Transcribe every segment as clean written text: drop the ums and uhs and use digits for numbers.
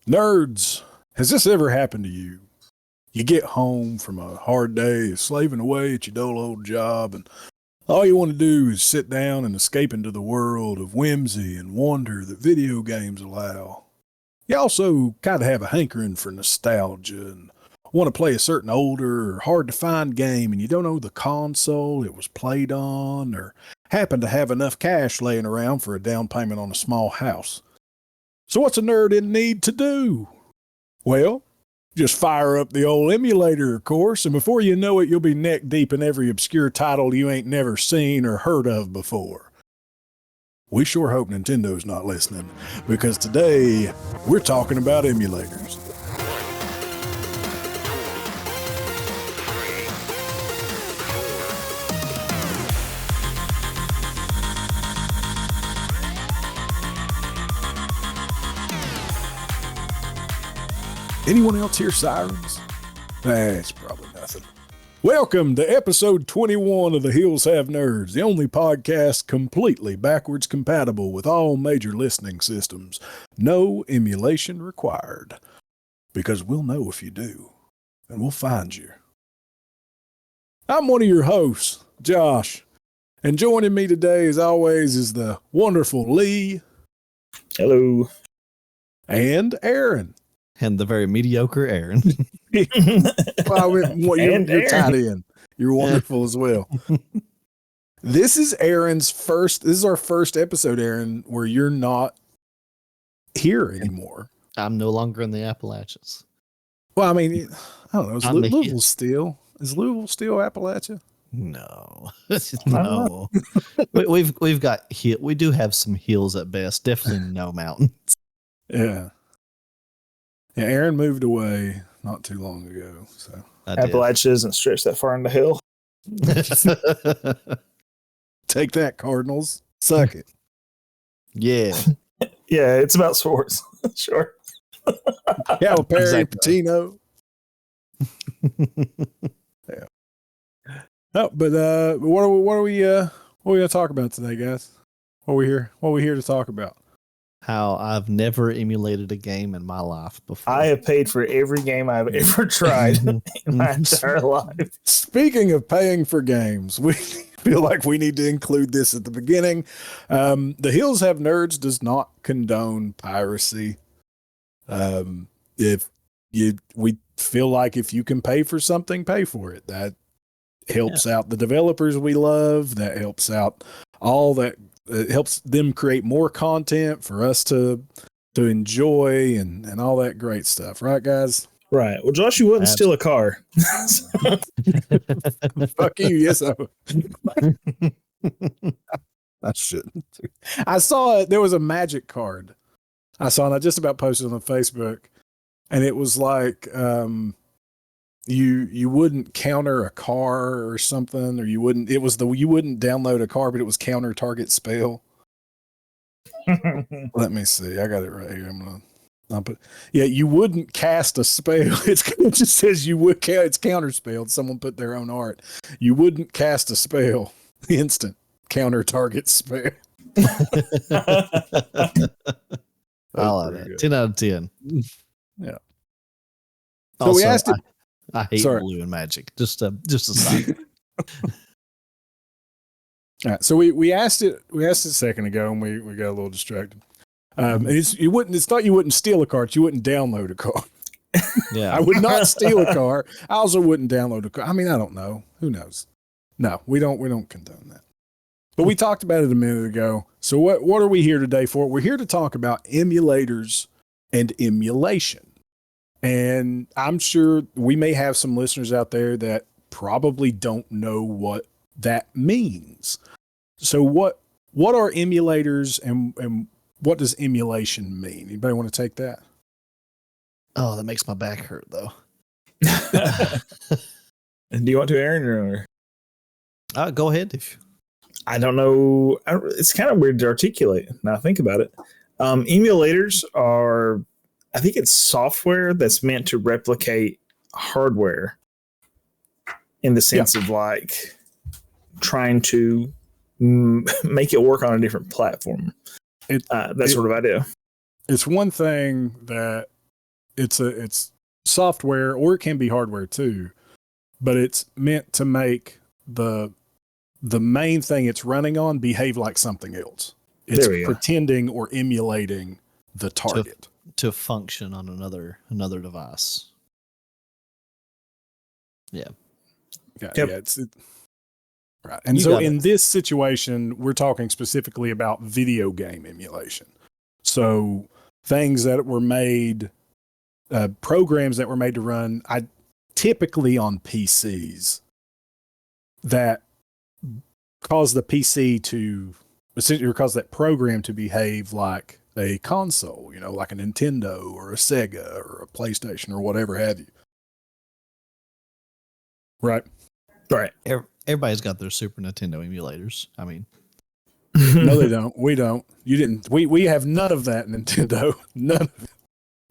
Nerds, has this ever happened to you? You get home from a hard day of slaving away at your dull old job, and all you want to do is sit down and escape into the world of whimsy and wonder that video games allow. You also kind of have a hankering for nostalgia and want to play a certain older or hard-to-find game, and you don't know the console it was played on, or happen to have enough cash laying around for a down payment on a small house. So what's a nerd in need to do? Well, just fire up the old emulator, of course, and before you know it, you'll be neck deep in every obscure title you ain't never seen or heard of before. We sure hope Nintendo's not listening, because today we're talking about emulators. Anyone else hear sirens? That's probably nothing. Welcome to episode 21 of The Hills Have Nerds, the only podcast completely backwards compatible with all major listening systems. No emulation required. Because we'll know if you do, and we'll find you. I'm one of your hosts, Josh, and joining me today, as always, is the wonderful Lee. Hello. And Aaron. And the very mediocre Aaron. Well, you're tied in. You're wonderful as well. This is our first episode, Aaron, where you're not here anymore. I'm no longer in the Appalachians. Well, I mean, I don't know. Is Louisville still Appalachia? No, no. We've got we do have some hills at best. Definitely no mountains. Yeah. Yeah, Aaron moved away not too long ago. So Appalachia doesn't stretch that far in the hill. Take that, Cardinals. Suck it. Yeah. Yeah, it's about sports. Sure. Calipari, Exactly. Patino. Yeah. No, but what are we gonna talk about today, guys? What are we here to talk about? How I've never emulated a game in my life before. I have paid for every game I've ever tried in my entire life. Speaking of paying for games, we feel like we need to include this at the beginning. The Hills Have Nerds does not condone piracy. We feel like if you can pay for something, pay for it. That helps out the developers we love. That helps out all that. It helps them create more content for us to enjoy and all that great stuff. Right, guys? Right. Well, Josh, you wouldn't steal a car. Fuck you. Yes, I shouldn't. I saw there was a magic card. I saw, and I just about posted on Facebook, and it was like you wouldn't counter a car or something, or you wouldn't download a car, but it was counter target spell. Let me see. I got it right here. You wouldn't cast a spell. It just says you would count. It's counter spelled. Someone put their own art. You wouldn't cast a spell. Instant counter target spell. I love it. 10 out of 10. Yeah. So Also, we asked it. I hate blue and magic. Just a side. All right. So we asked it a second ago, and we got a little distracted. It's not you wouldn't steal a car, you wouldn't download a car. Yeah. I would not steal a car. I also wouldn't download a car. I mean, I don't know. Who knows? No, we don't condone that. But we talked about it a minute ago. So what are we here today for? We're here to talk about emulators and emulation. And I'm sure we may have some listeners out there that probably don't know what that means. So what are emulators and what does emulation mean? Anybody want to take that? Oh, that makes my back hurt, though. And do you want to, Aaron? Or? Go ahead. I don't know. It's kind of weird to articulate now I think about it. Emulators are, I think it's software that's meant to replicate hardware in the sense of like trying to make it work on a different platform. That sort of idea. It's one thing that it's software, or it can be hardware too, but it's meant to make the main thing it's running on behave like something else. It's pretending or emulating the target to function on another device. Yeah. Yeah. Right. And so in this situation, we're talking specifically about video game emulation. So things that were made, programs that were made to run, typically on PCs, that cause the PC to essentially cause that program to behave like a console, like a Nintendo or a Sega or a PlayStation or whatever have you. Right. Right. Everybody's got their Super Nintendo emulators. I mean, no, they don't. We don't. You didn't. We have none of that Nintendo. None of it.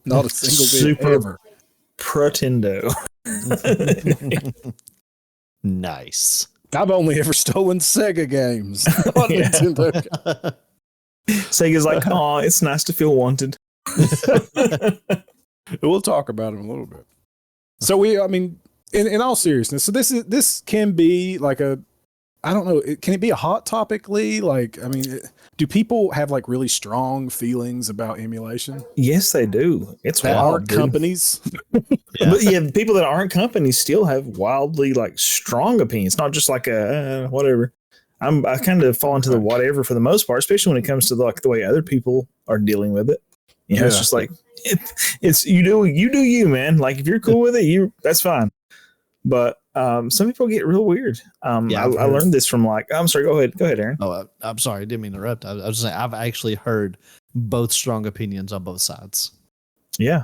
Not a single bit ever. Protendo. Nice. I've only ever stolen Sega games on Nintendo. Sega's like, oh, it's nice to feel wanted. We'll talk about it a little bit. So in all seriousness, so this can be like I don't know, can it be a hot topic, Lee? Like, do people have like really strong feelings about emulation? Yes, they do. It's that wild, aren't companies. Yeah. But yeah, people that aren't companies still have wildly like strong opinions, not just like a whatever. I kind of fall into the whatever for the most part, especially when it comes to like the way other people are dealing with it. It's just like it's you do you, man. Like if you're cool with it, that's fine. But some people get real weird. I learned this from I'm sorry, go ahead, Aaron. Oh, I'm sorry, I didn't mean to interrupt. I was just saying I've actually heard both strong opinions on both sides. Yeah.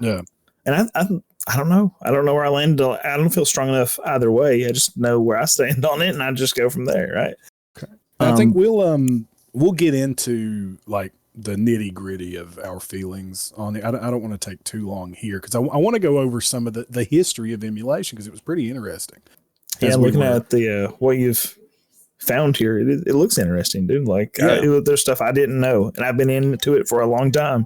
And I don't know. I don't know where I land. I don't feel strong enough either way. I just know where I stand on it, and I just go from there. Right. Okay. I think we'll get into like the nitty gritty of our feelings on it. I don't want to take too long here because I want to go over some of the history of emulation because it was pretty interesting. Yeah, looking at the what you've found here, it looks interesting, dude. Like there's stuff I didn't know, and I've been into it for a long time.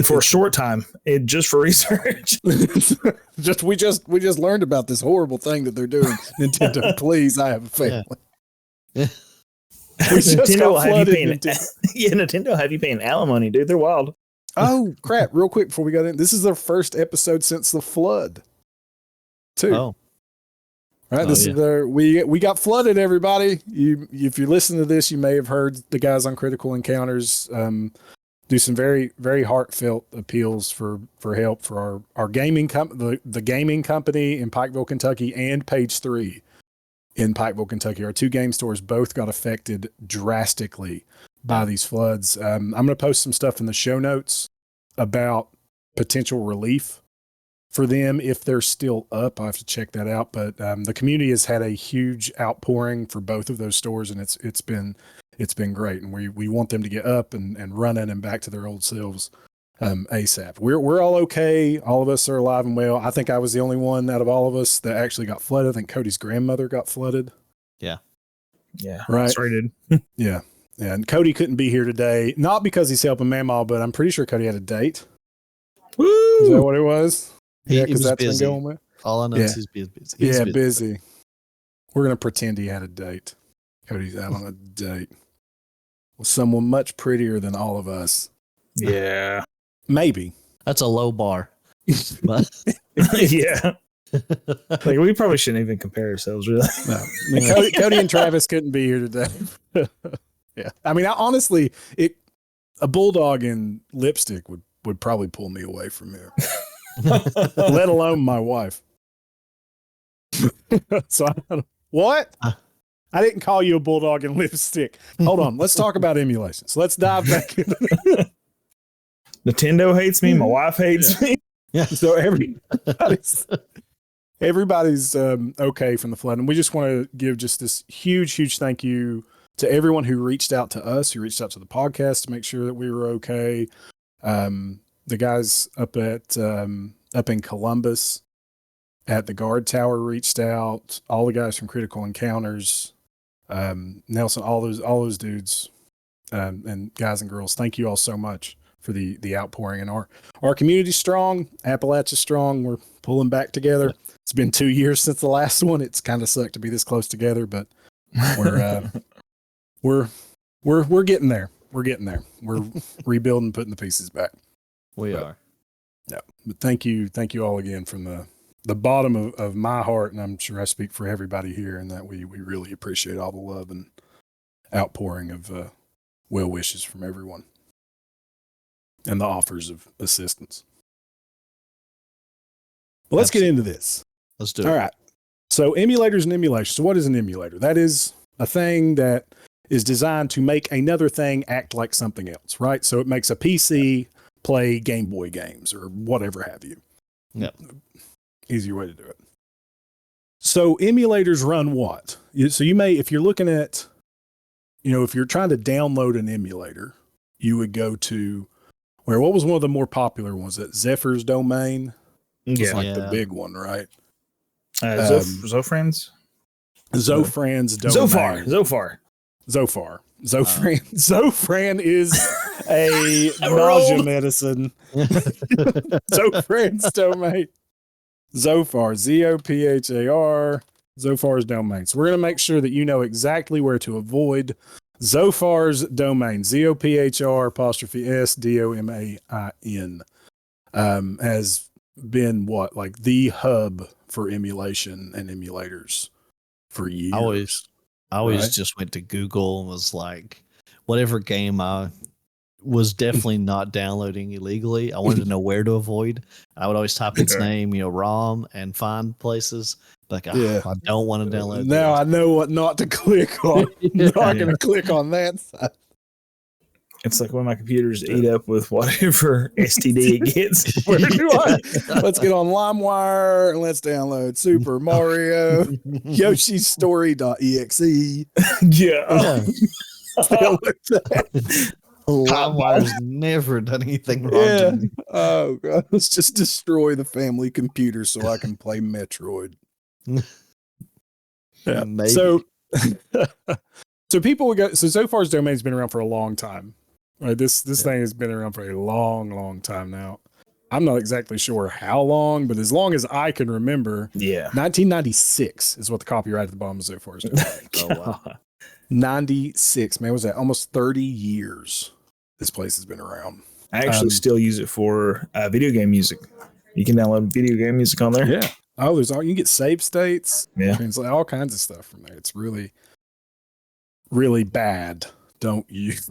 For a short time, just for research. we just learned about this horrible thing that they're doing. Nintendo, please, I have a family. Yeah. Nintendo will have you paying. Nintendo have you paying alimony, dude. They're wild. Oh crap! Real quick before we got in, this is their first episode since the flood. Too. Oh. Right. This is we got flooded. Everybody, if you listen to this, you may have heard the guys on Critical Encounters do some very, very heartfelt appeals for help for our gaming the gaming company in Pikeville, Kentucky, and Page 3 in Pikeville, Kentucky. Our two game stores both got affected drastically by these floods. I'm going to post some stuff in the show notes about potential relief for them if they're still up. I have to check that out. But the community has had a huge outpouring for both of those stores, and it's been great, and we want them to get up and running and back to their old selves ASAP. We're all okay. All of us are alive and well. I think I was the only one out of all of us that actually got flooded. I think Cody's grandmother got flooded. Yeah. Right. Sorry, dude. Yeah. And Cody couldn't be here today, not because he's helping Mamaw, but I'm pretty sure Cody had a date. Woo! Is that what it was? Because that's busy. Been going with. All I know is he's busy. Busy. We're gonna pretend he had a date. Cody's out on a date with someone much prettier than all of us. Yeah. Maybe. That's a low bar. But yeah. Like we probably shouldn't even compare ourselves, really. No. Cody and Travis couldn't be here today. Yeah. Honestly, a bulldog in lipstick would probably pull me away from here. Let alone my wife. So what? I didn't call you a bulldog in lipstick. Hold on. Let's talk about emulation. So let's dive back in. Nintendo hates me. My wife hates me. Yeah. So everybody's okay from the flood. And we just want to give just this huge thank you to everyone who reached out to us, who reached out to the podcast to make sure that we were okay. The guys up in Columbus at the guard tower reached out. All the guys from Critical Encounters, Nelson, all those dudes, and guys and girls. Thank you all so much for the outpouring. And our community's strong. Appalachia's strong. We're pulling back together. It's been 2 years since the last one. It's kind of sucked to be this close together, but we're getting there. We're getting there. We're rebuilding, putting the pieces back. We are. Yeah. But thank you all again from the bottom of my heart, and I'm sure I speak for everybody here, and that we really appreciate all the love and outpouring of well wishes from everyone and the offers of assistance. Well, let's get into this. Let's do it. All right. So emulators and emulation. So what is an emulator? That is a thing that is designed to make another thing act like something else, right? So it makes a PC play Game Boy games or whatever have you. Yep. Easier way to do it. So emulators run what? So you may, if you're looking at, if you're trying to download an emulator, you would go to what was one of the more popular ones? That Zephyr's Domain? It's like the big one, right? Zofran's? Zofran's Domain. Zofar. Zofran is a nausea medicine. Zofran's Domain. Zophar, Zophar, Zophar's Domain. So we're going to make sure that you know exactly where to avoid Zophar's Domain. ZOPHR''S''DOMAIN has been like the hub for emulation and emulators for years. I always just went to Google and was like, whatever game I was definitely not downloading illegally, I wanted to know where to avoid. I would always type its name, ROM, and find places. Like, I don't want to download. Now I know what not to click on. I'm not going to click on that side. It's like when my computers eat up with whatever STD it gets. Where do let's get on LimeWire and let's download Super Mario Yoshi's Story.exe. Yeah. LimeWire's never done anything wrong to me. Oh, God. Let's just destroy the family computer so I can play Metroid. Yeah. Maybe. So people would go. So far's Domain's been around for a long time. Right, this thing has been around for a long, long time now. I'm not exactly sure how long, but as long as I can remember, 1996 is what the copyright at the bottom of Zophar's Domain. Oh, wow. 96, man, was that almost 30 years? This place has been around. I actually still use it for video game music. You can download video game music on there. Yeah. Oh, you can get save states. Yeah. Translate all kinds of stuff from there. It's really, really bad. Don't use.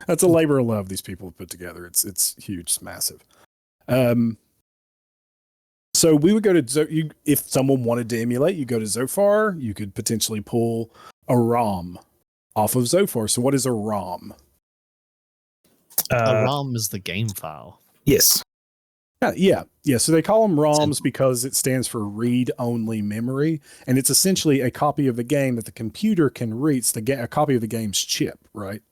That's a labor of love these people have put together. It's huge, it's massive. So we would go to if someone wanted to emulate, you go to Zophar. You could potentially pull a ROM off of Zophar. So what is a ROM? A ROM is the game file. Yes. Yeah. So they call them ROMs because it stands for read-only memory, and it's essentially a copy of the game that the computer can read. It's a copy of the game's chip, right?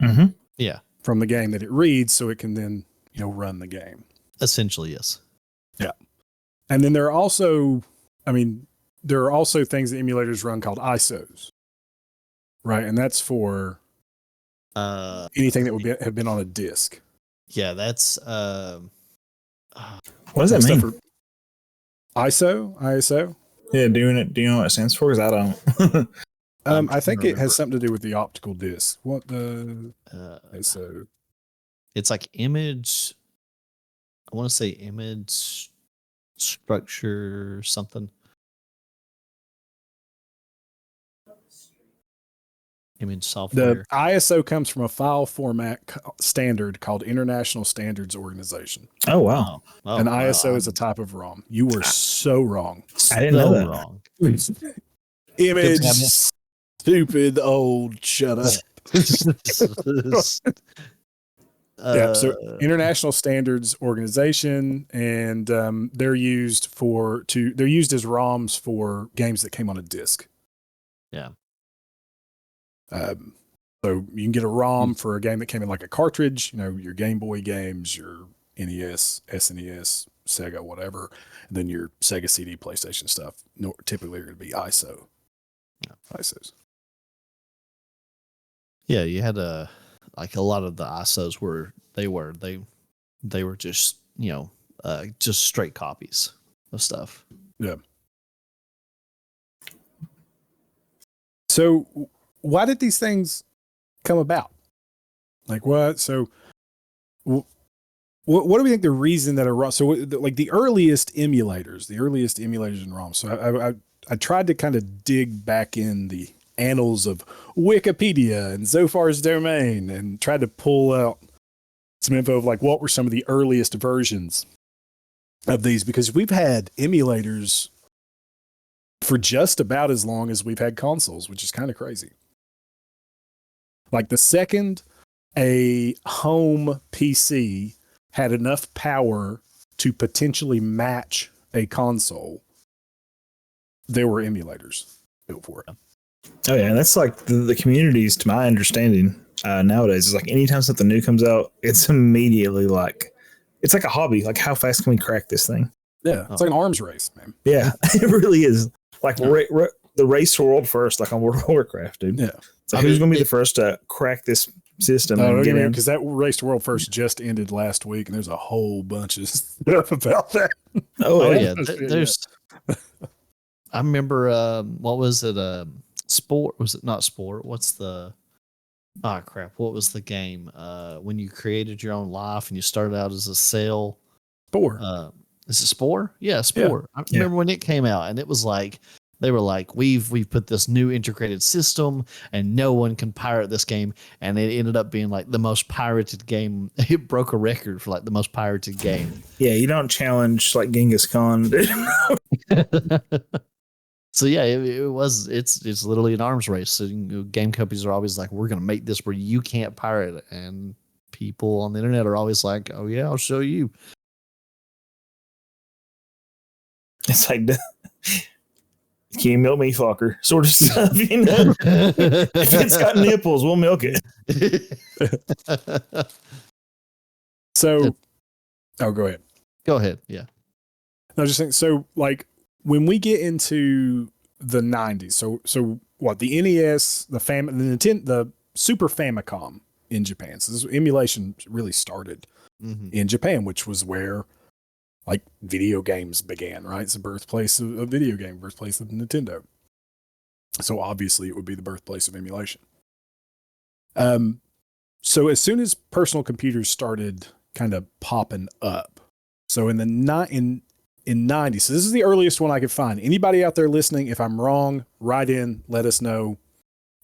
Mm-hmm. Yeah. From the game that it reads, so it can then run the game. Essentially, yes. Yeah. And then there are also things that emulators run called ISOs, right? And that's for anything that would have been on a disk. Yeah, that's what does that mean? ISO? Yeah, do you know what it stands for? Because I don't. I think it has something to do with the optical disc. What the ISO? It's like image. I want to say image structure something. Image software. The ISO comes from a file format standard called International Standards Organization. Oh, wow. And ISO is a type of ROM. You were so wrong. I didn't know that. Wrong. Image, stupid, old, shut up. So International Standards Organization, and they're used as ROMs for games that came on a disc. Yeah. So you can get a ROM for a game that came in like a cartridge, your Game Boy games, your NES, SNES, Sega, whatever, and then your Sega CD, PlayStation stuff. Typically, are going to be ISO. ISOs. Yeah, you had a like a lot of the ISOs they were just just straight copies of stuff. Yeah. So why did these things come about? Like what? So what do we think the reason that are so like the earliest emulators in ROM? So I tried to kind of dig back in the annals of Wikipedia and Zophar's domain and tried to pull out some info of like what were some of the earliest versions of these, because we've had emulators for just about as long as we've had consoles, which is kind of crazy. Like the second a home PC had enough power to potentially match a console, there were emulators built for it. Oh yeah, and that's like the communities, to my understanding, nowadays is like anytime something new comes out, it's immediately like it's like a hobby. Like how fast can we crack this thing? Yeah, it's like an arms race, man. Yeah, it really is. Like the race to world first, like on World of Warcraft, dude. Yeah, so who's going to be the first to crack this system and get in? Because that race to world first just ended last week, and there's a whole bunch of stuff about that. Oh yeah, there's. I remember what was it? Sport? Was it not Sport? What's the? Oh crap! What was the game? When you created your own life and you started out as a cell. Spore. Is it Spore? Yeah, Spore. Yeah. I remember when it came out, and it was like they were like, we've put this new integrated system, and no one can pirate this game, and it ended up being like the most pirated game. It broke a record for like the most pirated game. Yeah, you don't challenge like Genghis Khan. So yeah, it's literally an arms race. So game companies are always like, we're gonna make this where you can't pirate it, and people on the internet are always like, oh yeah, I'll show you. It's like, can you milk me, fucker? Sort of stuff, you know. If it's got nipples, we'll milk it. So, go ahead. Go ahead. Yeah. I was just saying. So, like when we get into the '90s, so what the NES, the Nintendo, the Super Famicom in Japan. So this emulation really started in Japan, which was where like video games began, right? It's the birthplace of video game, birthplace of Nintendo. So obviously it would be the birthplace of emulation. So as soon as personal computers started kind of popping up, so in 90, so this is the earliest one I could find. Anybody out there listening, if I'm wrong, write in, let us know.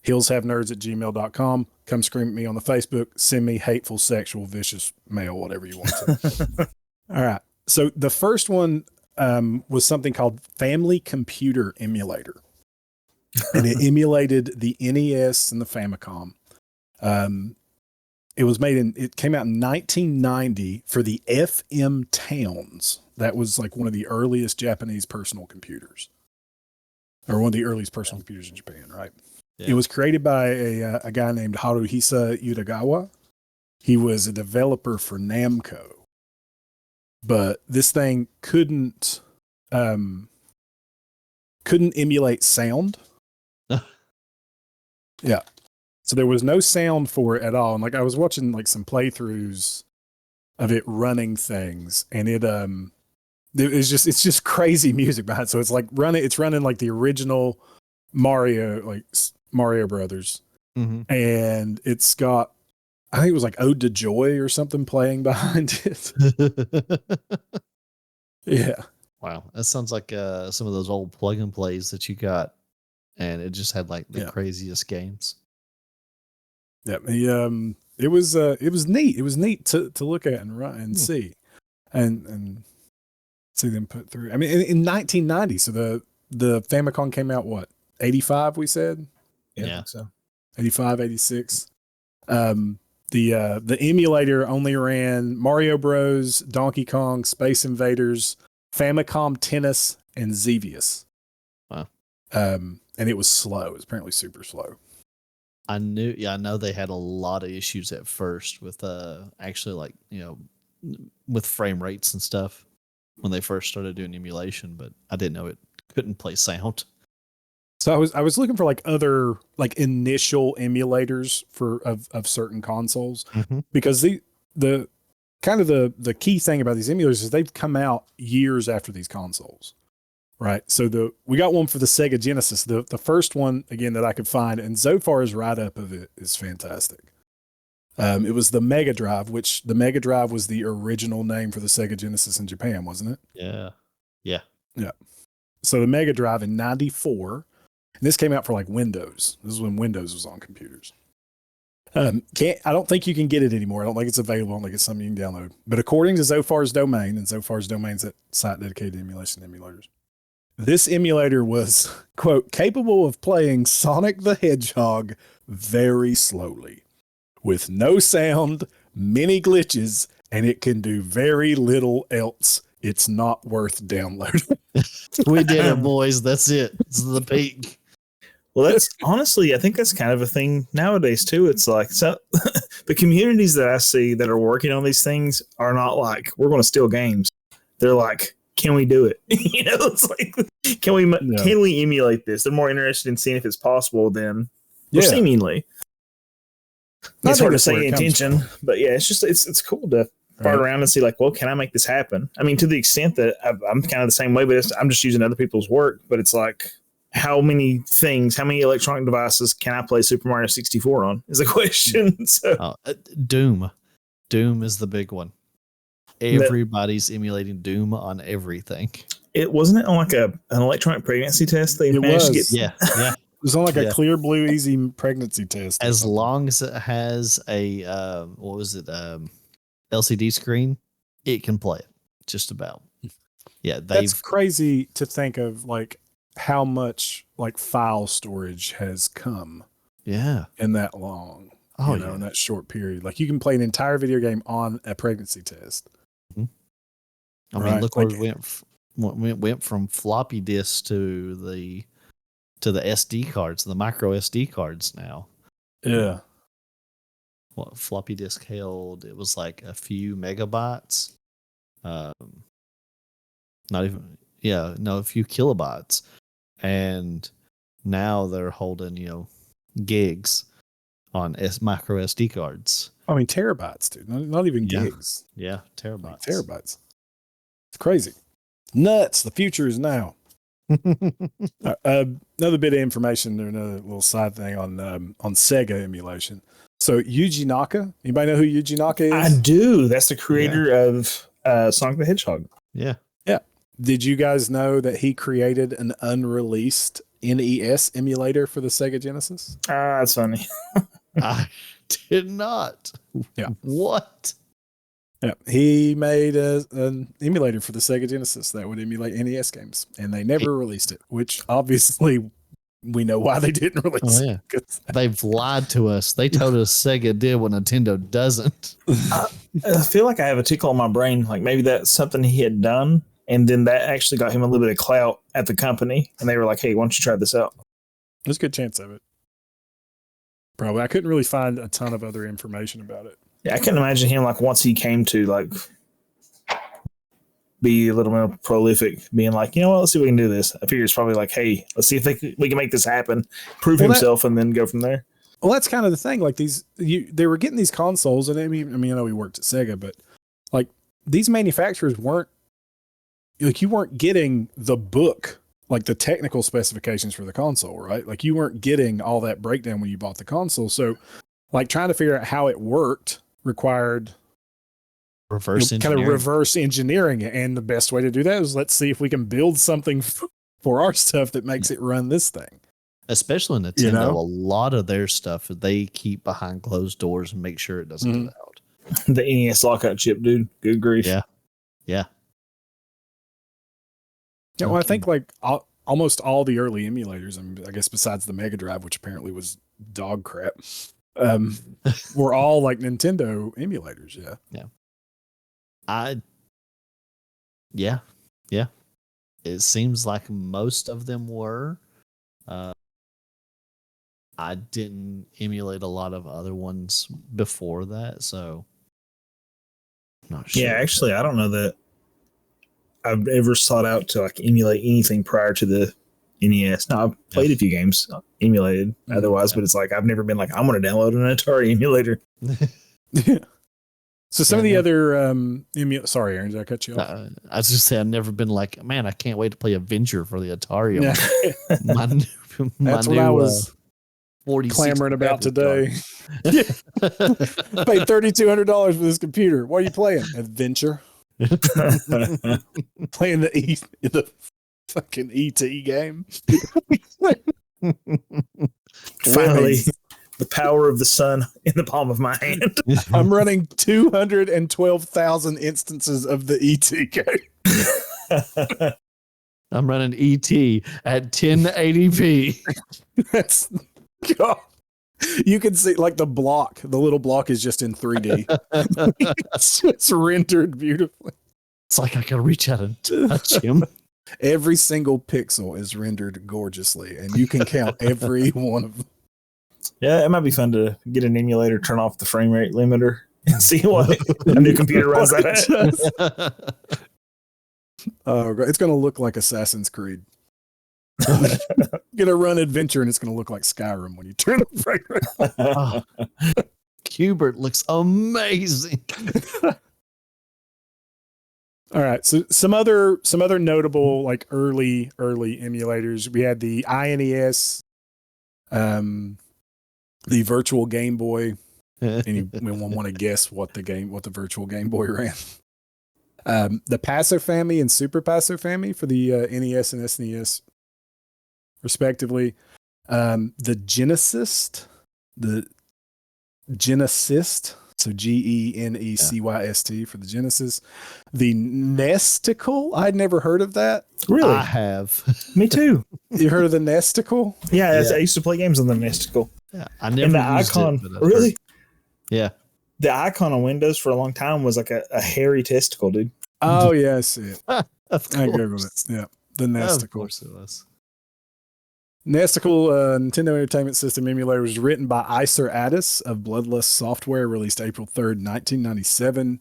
hillshavenerds@gmail.com. Come scream at me on the Facebook. Send me hateful, sexual, vicious mail, whatever you want to. All right. So the first one was something called Family Computer Emulator. And it emulated the NES and the Famicom. It came out in 1990 for the FM Towns. That was like one of the earliest Japanese personal computers, or one of the earliest personal computers in Japan, right? Yeah. It was created by a guy named Haruhisa Utagawa. He was a developer for Namco, but this thing couldn't emulate sound. Yeah. So there was no sound for it at all. And like I was watching like some playthroughs of it running things, and it's just crazy music behind it. So it's running like the original Mario Brothers. And it's got, I think it was like Ode to Joy or something playing behind it. Yeah. Wow. That sounds like some of those old plug and plays that you got, and it just had like the craziest games. Yeah. It was neat. It was neat to look at and run and see and see them put through. I mean, in 1990, so the Famicom came out, what, 85, we said? Yeah. I think so. 85, 86. The emulator only ran Mario Bros, Donkey Kong, Space Invaders, Famicom Tennis, and Xevious. Wow. And it was slow. It was apparently super slow. I know they had a lot of issues at first with actually, like, with frame rates and stuff when they first started doing emulation, but I didn't know it couldn't play sound. So I was looking for like other like initial emulators of certain consoles, because the kind of the key thing about these emulators is they've come out years after these consoles. Right. So we got one for the Sega Genesis. The first one, again, that I could find, and Zophar's write-up of it is fantastic. It was the Mega Drive, which the Mega Drive was the original name for the Sega Genesis in Japan, wasn't it? Yeah. Yeah. Yeah. So the Mega Drive in 94, and this came out for like Windows. This is when Windows was on computers. I don't think you can get it anymore. I don't think it's available. I don't think it's something you can download. But according to Zophar's Domain, and Zophar's Domain's that site dedicated to emulation emulators, this emulator was, quote, capable of playing Sonic the Hedgehog very slowly, with no sound, many glitches, and it can do very little else. It's not worth downloading. We did it, boys. That's it. It's the peak. Well, that's honestly, I think that's kind of a thing nowadays too. It's like, so the communities that I see that are working on these things are not like, we're going to steal games. They're like, can we do it? It's like, can we emulate this? They're more interested in seeing if it's possible than, or seemingly. It's hard to say intention, but yeah, it's just, it's cool to fart around and see like, well, can I make this happen? I mean, to the extent that I'm kind of the same way, but I'm just using other people's work, but it's like, how many electronic devices can I play Super Mario 64 on is a question. So Doom is the big one. Everybody's emulating Doom on everything. It wasn't it on like an electronic pregnancy test they managed to get? Yeah. It was on like a clear blue easy pregnancy test. As long as it has a LCD screen, it can play it just about. Yeah, that's crazy to think of, like how much like file storage has come. Yeah, in that long. Oh, in that short period. Like you can play an entire video game on a pregnancy test. I mean, look where it went from floppy disks to the SD cards, the micro SD cards now. Yeah. What floppy disk held? It was like a few megabytes. A few kilobytes. And now they're holding, gigs on micro SD cards. I mean, terabytes, dude. Not even gigs. Yeah, terabytes. Like terabytes. It's crazy. Nuts. The future is now. Another bit of information, or another little side thing on Sega emulation. So Yuji Naka, anybody know who Yuji Naka is? I do. That's the creator of Sonic the Hedgehog. Yeah. Yeah. Did you guys know that he created an unreleased NES emulator for the Sega Genesis? That's funny. I did not. Yeah. What? Yeah. He made an emulator for the Sega Genesis that would emulate NES games, and they never released it, which obviously we know why they didn't release it. They've lied to us. They told us Sega did what Nintendo doesn't. I feel like I have a tickle in my brain. Like maybe that's something he had done, and then that actually got him a little bit of clout at the company, and they were like, hey, why don't you try this out? There's a good chance of it. Probably. I couldn't really find a ton of other information about it. Yeah, I can imagine him like once he came to like be a little more prolific, being like, let's see if we can do this. I figure it's probably like, hey, let's see if we can make this happen, prove himself, and then go from there. Well, that's kind of the thing. Like they were getting these consoles, and I mean, I know we worked at Sega, but like these manufacturers weren't like, you weren't getting the book, like the technical specifications for the console, right? Like you weren't getting all that breakdown when you bought the console. So like trying to figure out how it worked required kind of reverse engineering it. And the best way to do that is let's see if we can build something for our stuff that makes it run this thing. Especially Nintendo, a lot of their stuff they keep behind closed doors and make sure it doesn't get out. The NES lockout chip, dude. Good grief. Yeah. Yeah, well, I think like almost all the early emulators, I guess besides the Mega Drive, which apparently was dog crap, were all like Nintendo emulators. Yeah. It seems like most of them were. I didn't emulate a lot of other ones before that, so I'm not sure. Yeah, actually, I don't know that I've ever sought out to like emulate anything prior to the NES. Now I've played a few games emulated otherwise, but it's like I've never been like I'm going to download an Atari emulator. So some of the other sorry, Aaron, did I cut you off? I was just saying, I've never been like, man, I can't wait to play Avenger for the Atari. That's what I was clamoring about today. Paid $3,200 for this computer. What are you playing? Adventure. Playing the fucking ET game. Finally, the power of the sun in the palm of my hand. I'm running 212,000 instances of the ET game. I'm running ET at 1080p. That's God. You can see like the little block is just in 3D. It's just rendered beautifully. It's like I can reach out and touch him. Every single pixel is rendered gorgeously, and you can count every one of them. Yeah, it might be fun to get an emulator, turn off the frame rate limiter, and see what a new computer runs that at. Oh, it's going to look like Assassin's Creed. Gonna run Adventure, and it's going to look like Skyrim when you turn the frame rate. Oh, Qbert looks amazing. All right, so some other notable like early emulators. We had the INES, the Virtual Game Boy. Anyone want to guess what the Virtual Game Boy ran? The Passo Family and Super Passo Family for the NES and SNES, respectively. The Genesis, so GENECYST for the Genesis. The NESticle, I'd never heard of that. Really? I have. Me too. You heard of the NESticle? Yeah, I used to play games on the NESticle. Yeah, I never. And the used icon, it, really? Yeah. The icon on Windows for a long time was like a hairy testicle, dude. Oh yeah, I see it. Of I course. googled it. Yeah, the NESticle. Of course it was. NESticle Nintendo Entertainment System emulator was written by Iser Addis of Bloodlust Software, released April 3rd, 1997.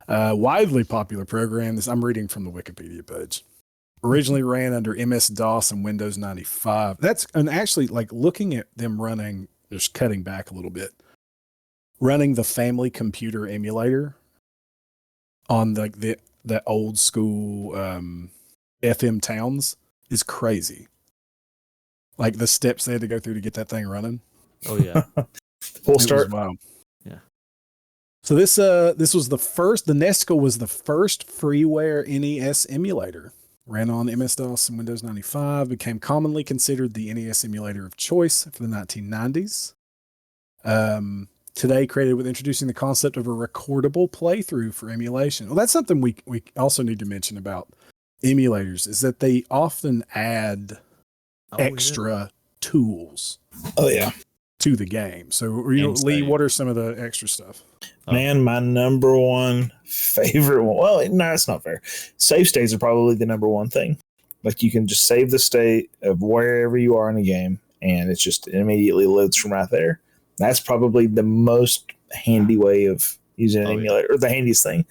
Widely popular program. I'm reading from the Wikipedia page. Originally ran under MS-DOS and Windows 95. And actually, like looking at them running, just cutting back a little bit, running the family computer emulator on the old school FM towns is crazy. Like the steps they had to go through to get that thing running. Oh yeah. Full start. Wow. Yeah. So this was the NESticle was the first freeware NES emulator. Ran on MS-DOS and Windows 95, became commonly considered the NES emulator of choice for the 1990s. Today credited with introducing the concept of a recordable playthrough for emulation. Well, that's something we also need to mention about emulators, is that they often add extra tools to the game. So Lee, what are some of the extra stuff? Man, my number one favorite one. Well, no, it's not fair. Save states are probably the number one thing. Like you can just save the state of wherever you are in the game, and it immediately loads from right there. That's probably the most handy way of using an emulator, or the handiest thing.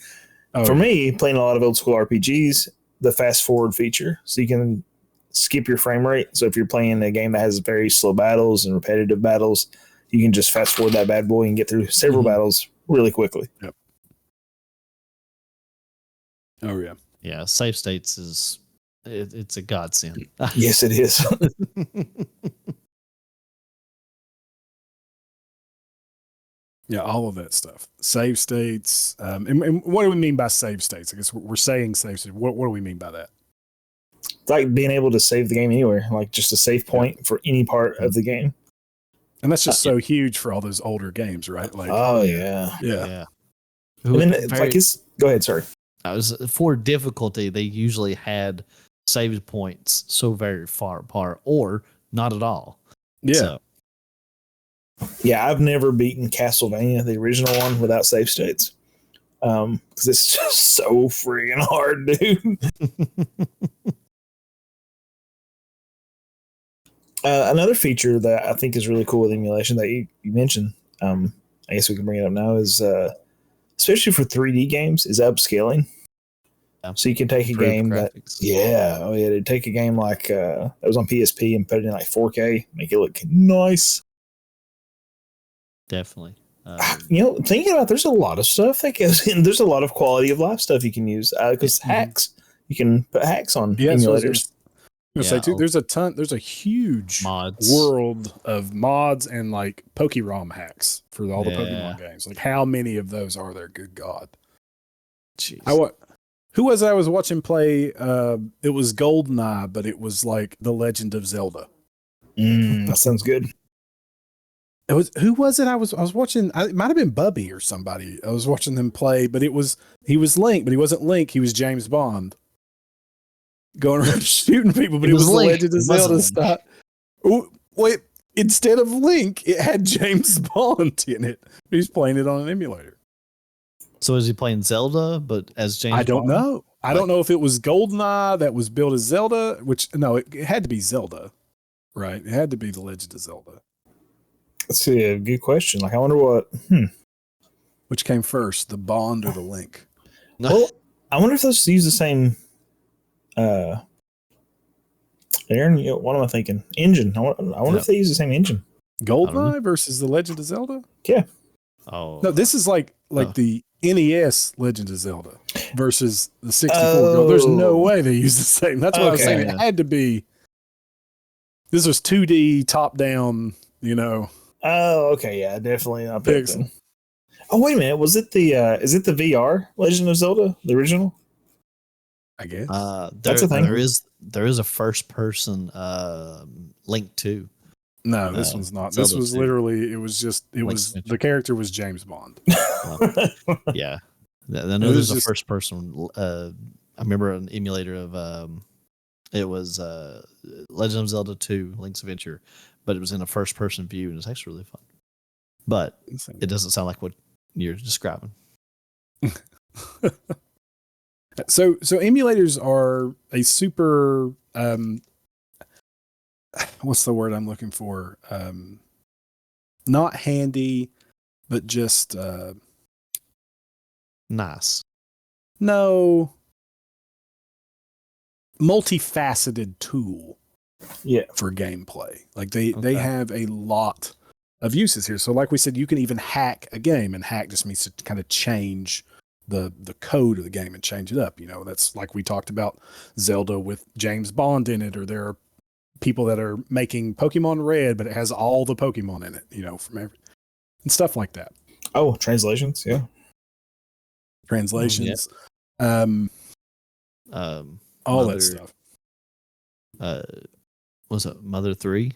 For me, playing a lot of old school RPGs, the fast forward feature, so you can skip your frame rate. So if you're playing a game that has very slow battles and repetitive battles, you can just fast forward that bad boy and get through several battles really quickly. Yep. Oh yeah. Yeah, save states it's a godsend. Yes, it is. Yeah, all of that stuff. Save states. And what do we mean by save states? I guess we're saying save states. What do we mean by that? It's like being able to save the game anywhere, like just a save point for any part of the game. And that's just so huge for all those older games, right? Like, yeah. And then go ahead. Sorry. For difficulty, they usually had save points so very far apart, or not at all. Yeah. So, yeah, I've never beaten Castlevania, the original one, without save states. Because it's just so freaking hard, dude. Another feature that I think is really cool with emulation that you mentioned, I guess we can bring it up now, is especially for 3D games, is upscaling. So you can take a Improved game graphics. to take a game like that was on PSP and put it in like 4K, make it look nice. Definitely. Thinking about there's a lot of stuff that goes in. There's a lot of quality of life stuff you can use because hacks. You can put hacks on emulators. I was gonna say too. There's a ton. There's a huge mods. world of mods and like PokeROM hacks for all the Pokemon games. Like, how many of those are there? Good God! Jeez. Who was I was watching play? It was GoldenEye, but it was like The Legend of Zelda. That sounds good. Who was it? I was watching. It might have been Bubby or somebody. I was watching them play, but he was Link, but he wasn't Link. He was James Bond, going around shooting people. But it was The Legend of Zelda stuff. Wait, instead of Link, it had James Bond in it. He was playing it on an emulator. So is he playing Zelda, but as James? I don't Bond? know. I don't know if it was GoldenEye that was built as Zelda. It had to be Zelda, right? It had to be The Legend of Zelda. Let's see, a good question. Like, I wonder what. Which came first, the Bond or the Link? Well, I wonder if those use the same. Aaron, what am I thinking? Engine. I wonder if they use the same engine. GoldenEye versus the Legend of Zelda? Yeah. Oh no, this is like the NES Legend of Zelda versus the 64. There's no way they use the same. That's what I was saying. It had to be. This was 2D top down. Oh, okay, yeah, definitely not Pixel. Oh, wait a minute. Was it the is it the VR Legend of Zelda, the original? I guess. That's a thing. There is a first person Link 2. No, this one's not. Zelda this was 2. Literally the character was James Bond. Yeah. I know there's a first person I remember an emulator of it was Legend of Zelda 2 Link's Adventure, but it was in a first person view and it's actually really fun. But it doesn't sound like what you're describing. So emulators are a super what's the word I'm looking for? Not handy, but just nice. No, multifaceted tool. Yeah, for gameplay. Like they have a lot of uses here. So like we said, you can even hack a game, and hack just means to kind of change the code of the game and change it up. That's like we talked about Zelda with James Bond in it, or there are people that are making Pokemon Red, but it has all the Pokemon in it, from every and stuff like that. Oh, translations, yeah. Translations. All that stuff. Was it Mother 3?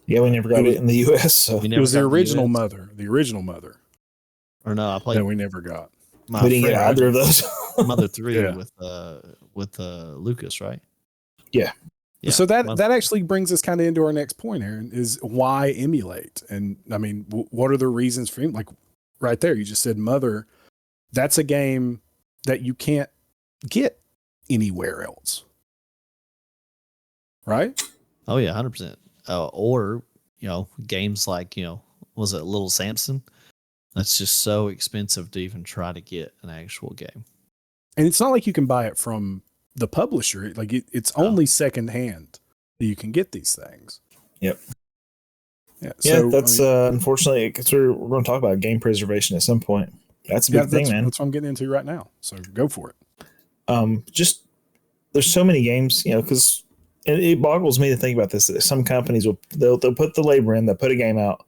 Yeah, we never got it in the US. So it was the original Mother. The original Mother. Or no, I played. That we never got. We didn't get either of those. Mother 3 with Lucas, right? Yeah. So that actually brings us kind of into our next point, Aaron, is why emulate? And I mean, what are the reasons for like right there? You just said Mother. That's a game that you can't get anywhere else. Right? Oh yeah, 100%. Or games like was it Little Samson? That's just so expensive to even try to get an actual game. And it's not like you can buy it from the publisher. Like it's only secondhand that you can get these things. Yep. Yeah. So, that's unfortunately because we're going to talk about game preservation at some point. That's a big thing, man. That's what I'm getting into right now. So go for it. Just there's so many games, because. And it boggles me to think about this. That some companies they'll put the labor in, they'll put a game out,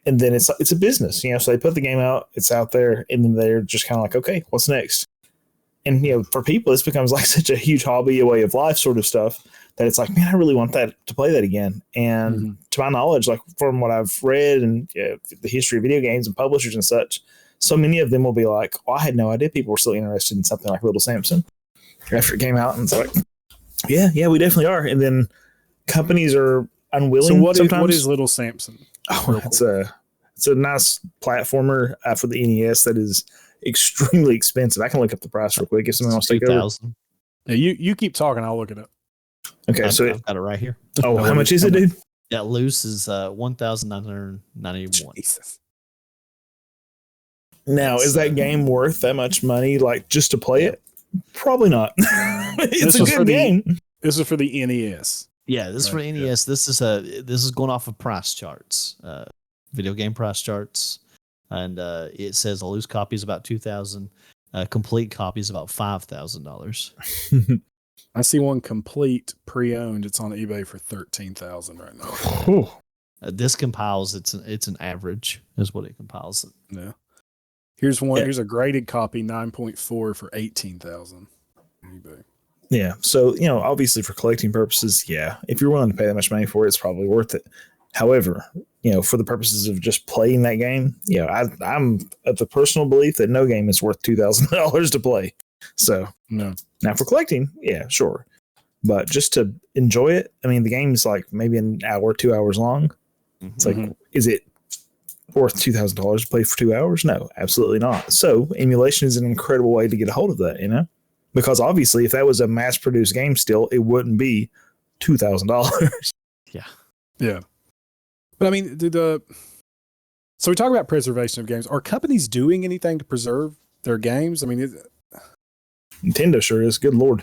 and then it's a business, So they put the game out, it's out there, and then they're just kind of like, okay, what's next? And for people, this becomes like such a huge hobby, a way of life, sort of stuff that it's like, man, I really want to play that again. And to my knowledge, like from what I've read and the history of video games and publishers and such, so many of them will be like, "Oh, I had no idea people were still interested in something like Little Samson." After it came out, and it's like. Yeah, we definitely are. And then companies are unwilling. So what is Little Samson? Oh, it's a nice platformer for the NES that is extremely expensive. I can look up the price real quick if someone wants to take over. Yeah, you keep talking. I'll look it up. Okay, I've got it right here. Oh, how much is it, dude? Yeah, loose is $1,991. Jesus. Now, is that game worth that much money, like just to play it? Probably not. It's a good game. This is for the NES. Yeah, this is for NES. This is going off of price charts, video game price charts, and it says a loose copy is about $2,000, complete copy is about $5,000. I see one complete pre-owned. It's on eBay for $13,000 right now. This compiles. It's an average is what it compiles. Yeah. Here's one. Yeah. Here's a graded copy, 9.4 for $18,000 on eBay. Yeah. So, obviously for collecting purposes, yeah, if you're willing to pay that much money for it, it's probably worth it. However, for the purposes of just playing that game, I'm of the personal belief that no game is worth $2,000 to play. So, no. Now for collecting, yeah, sure. But just to enjoy it, I mean, the game's like maybe an hour, 2 hours long. Mm-hmm. It's like, is it worth $2,000 to play for 2 hours? No, absolutely not. So emulation is an incredible way to get a hold of that, because obviously if that was a mass produced game still, it wouldn't be $2,000. Yeah. Yeah. But I mean, so we talk about preservation of games. Are companies doing anything to preserve their games? I mean, Nintendo sure is. Good Lord.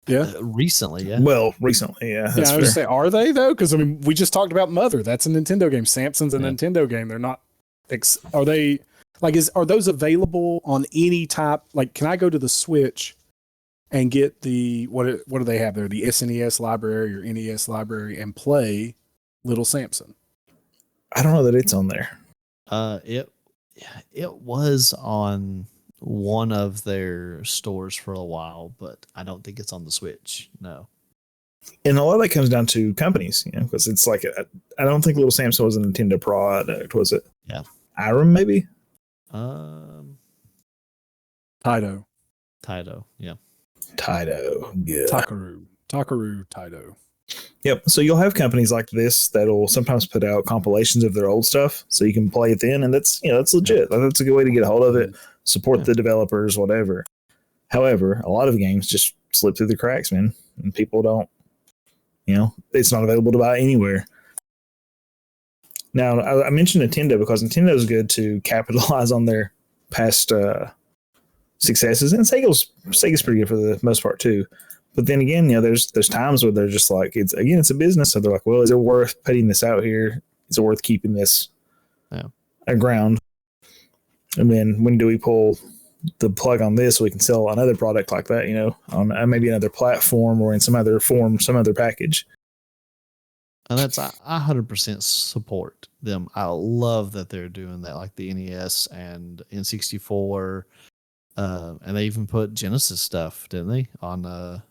Yeah. Recently, yeah. Well, recently, yeah. I was say, are they though? Because I mean, we just talked about Mother. That's a Nintendo game. Samson's a Nintendo game. They're not. Are they like? Are those available on any type? Like, can I go to the Switch and get the what do they have there? The SNES library or NES library and play Little Samson? I don't know that it's on there. It was on one of their stores for a while, but I don't think it's on the Switch. No. And a lot of that comes down to companies, because it's like, I don't think Little Samson was a Nintendo product, was it? Yeah. Irem, maybe? Taito, yeah. Taito, good. Takaru, Taito. Yep. So you'll have companies like this that'll sometimes put out compilations of their old stuff so you can play it then. And that's, that's legit. That's a good way to get a hold of it, support the developers, whatever. However, a lot of games just slip through the cracks, man. And people don't, it's not available to buy anywhere. Now, I mentioned Nintendo because Nintendo is good to capitalize on their past successes. And Sega's pretty good for the most part too. But then again, there's times where they're just like, it's a business. So they're like, well, is it worth putting this out here? Is it worth keeping this aground? And then when do we pull the plug on this so we can sell another product like that, on maybe another platform or in some other form, some other package? And I 100% support them. I love that they're doing that, like the NES and N64. And they even put Genesis stuff, didn't they, on the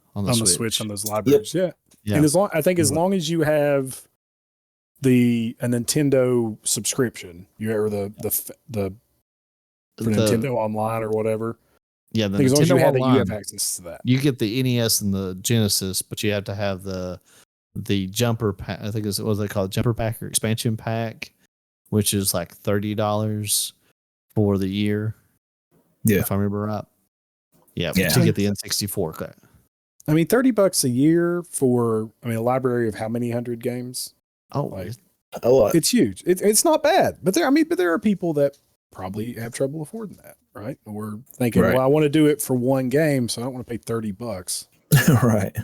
Switch, on those libraries? Yep. Yeah. And as long as you have a Nintendo subscription, or the Nintendo Online or whatever. Yeah, the as long as Nintendo you Online, have access to that. You get the NES and the Genesis, but you have to have the jumper pack. I think it's what they call it, jumper pack or expansion pack, which is like $30 for the year. Yeah, if I remember right. Yeah, to get the N64. I mean, $30 a year for a library of how many hundred games? Oh, a lot. It's huge. It's not bad, but there are people that probably have trouble affording that, right? Or thinking, well, I want to do it for one game, so I don't want to pay $30. Right.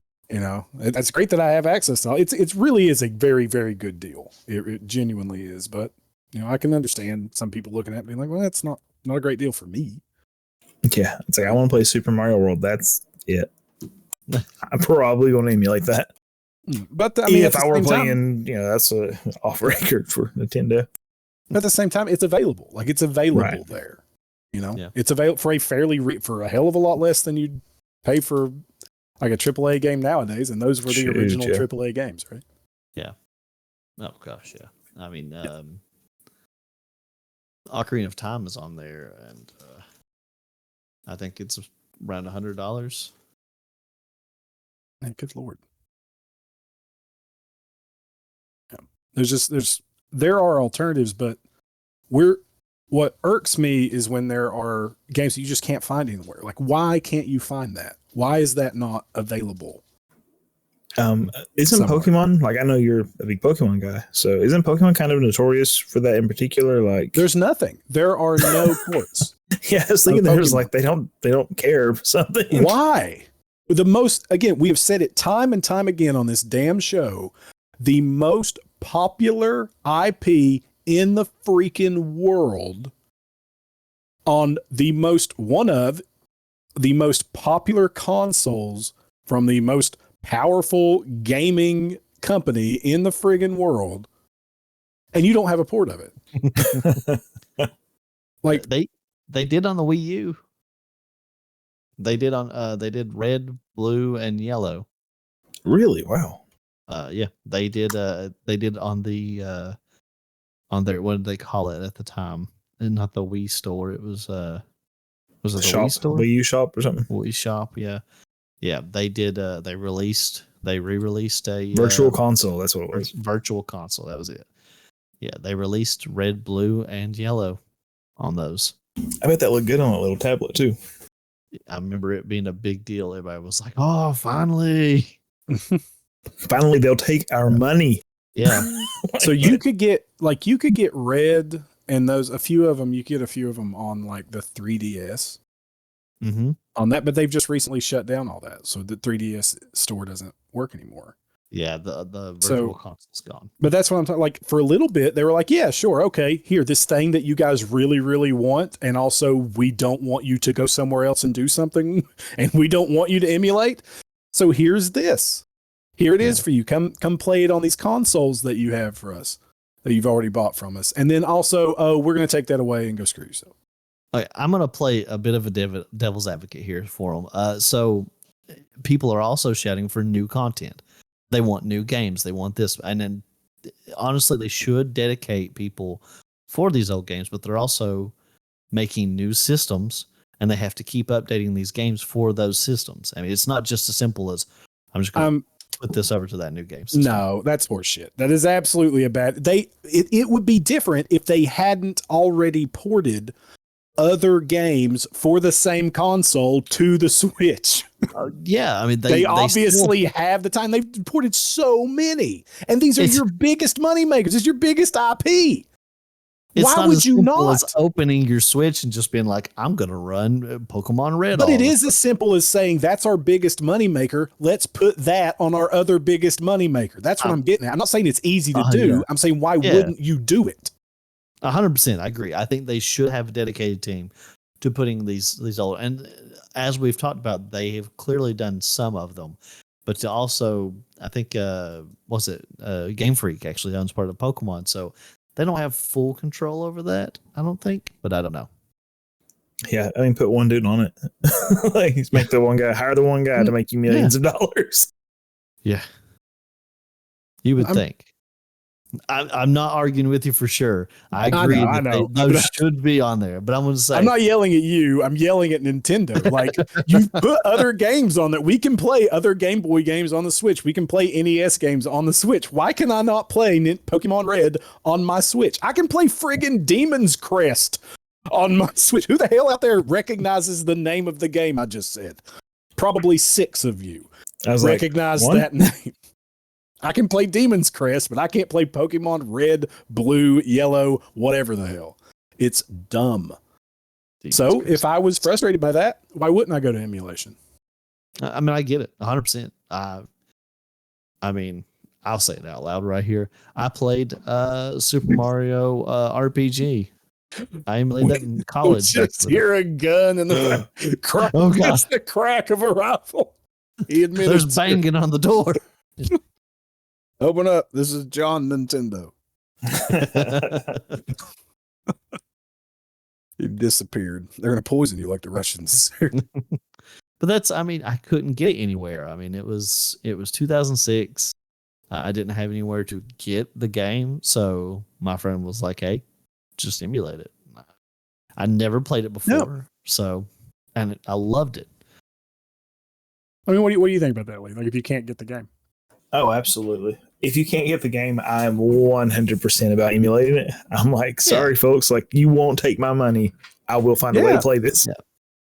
That's great that I have access to it. It really is a very, very good deal. It genuinely is, but I can understand some people looking at me like, well, that's not a great deal for me. Yeah, it's like I want to play Super Mario World. That's it. I'm probably going to emulate that. But if I were playing, that's a off record for Nintendo. But at the same time, it's available. Like it's available there. It's available for for a hell of a lot less than you'd pay for like a AAA game nowadays. And those were the original AAA games, right? Yeah. Oh gosh, yeah. I mean, Ocarina of Time is on there, and I think it's around $100. Good Lord. Yeah. There are alternatives, but what irks me is when there are games that you just can't find anywhere. Like, why can't you find that? Why is that not available? Isn't somewhere? Pokemon, like, I know you're a big Pokemon guy, so isn't Pokemon kind of notorious for that in particular? Like, there's nothing. There are no ports. Yeah, I was thinking there's like they don't care or something. Why? Again, we have said it time and time again on this damn show. The most popular IP in the freaking world on one of the most popular consoles from the most powerful gaming company in the friggin' world, and you don't have a port of it. Like they did on the Wii U. They did red, blue, and yellow. Really? Wow. Yeah, they did on the on their, what did they call it at the time? And not the Wii store. It was it the shop, Wii store? Wii U shop or something? Wii shop, yeah. Yeah, they did they re-released a virtual console, that's what it was. Virtual console, that was it. Yeah, they released red, blue, and yellow on those. I bet that looked good on a little tablet too. I remember it being a big deal. Everybody was like, "Oh, finally. Finally they'll take our money." Yeah. So you could get red, and a few of them on like the 3DS. Mm-hmm. On that, but they've just recently shut down all that, so the 3DS store doesn't work anymore. Yeah, the virtual console's gone. But that's what I'm talking. Like for a little bit, they were like, "Yeah, sure, okay, here, this thing that you guys really, really want, and also we don't want you to go somewhere else and do something, and we don't want you to emulate. So here's this. Here it is for you. Come play it on these consoles that you have for us, that you've already bought from us, and then also, oh, we're going to take that away and go screw yourself." Okay, I'm going to play a bit of a devil's advocate here for them. So people are also shouting for new content. They want new games. They want this. And then honestly, they should dedicate people for these old games, but they're also making new systems, and they have to keep updating these games for those systems. I mean, it's not just as simple as I'm just going to put this over to that new game system. No, that's horseshit. That is absolutely it would be different if they hadn't already ported other games for the same console to the Switch. Yeah, I mean, they obviously have the time. They've ported so many, and these are your biggest money makers. It's your biggest IP. Why would you not? It's opening your Switch and just being like, I'm going to run Pokemon Red. But it is as simple as saying, that's our biggest money maker. Let's put that on our other biggest money maker. That's what I'm getting at. I'm not saying it's easy to do. Yeah. I'm saying, why wouldn't you do it? 100%. I agree. I think they should have a dedicated team to putting these old, and as we've talked about, they have clearly done some of them, but to also, I think, Game Freak actually owns part of Pokemon. So they don't have full control over that, I don't think, but I don't know. Yeah, I mean, put one dude on it. Like, make the one guy, hire the one guy to make you millions of dollars. Yeah. You would think. I'm not arguing with you for sure. I agree. I know. Those should be on there, but I'm going to say, I'm not yelling at you. I'm yelling at Nintendo. Like, you've put other games on that. We can play other Game Boy games on the Switch. We can play NES games on the Switch. Why can I not play Pokemon Red on my Switch? I can play friggin' Demon's Crest on my Switch. Who the hell out there recognizes the name of the game I just said? Probably 6 of you recognize that name. I can play Demon's Crest, but I can't play Pokemon Red, Blue, Yellow, whatever the hell. It's dumb. So if I was frustrated by that, why wouldn't I go to emulation? I mean, I get it 100%. I mean, I'll say it out loud right here. I played Super Mario RPG. I emulated that in college. Just hear a gun in the crack. Oh, God. The crack of a rifle. He admitted there's banging on the door. Open up. This is John Nintendo. You disappeared. They're going to poison you like the Russians. But that's, I mean, I couldn't get it anywhere. I mean, it was 2006. I didn't have anywhere to get the game. So my friend was like, hey, just emulate it. I never played it before. So, and I loved it. I mean, what do you think about that, Lee? Like, if you can't get the game? Oh, absolutely. If you can't get the game, I'm 100% about emulating it. I'm like, sorry, folks, like, you won't take my money. I will find a way to play this. Yeah.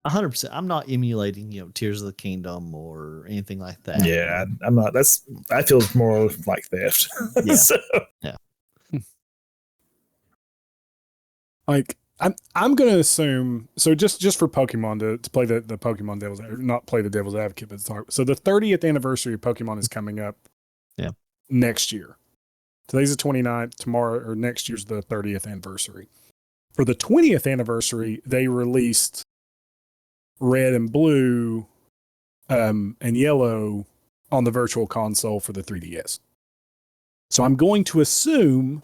100%. I'm not emulating, Tears of the Kingdom or anything like that. Yeah, I'm not. That feels more like theft. Yeah. So. Yeah. Like, I'm going to assume, so just for Pokemon to play the Pokemon devil's, not play the devil's advocate, but talk. So the 30th anniversary of Pokemon is coming up next year. Today's the 29th, tomorrow or next year's the 30th anniversary. For the 20th anniversary, they released Red and Blue and Yellow on the Virtual Console for the 3DS. So I'm going to assume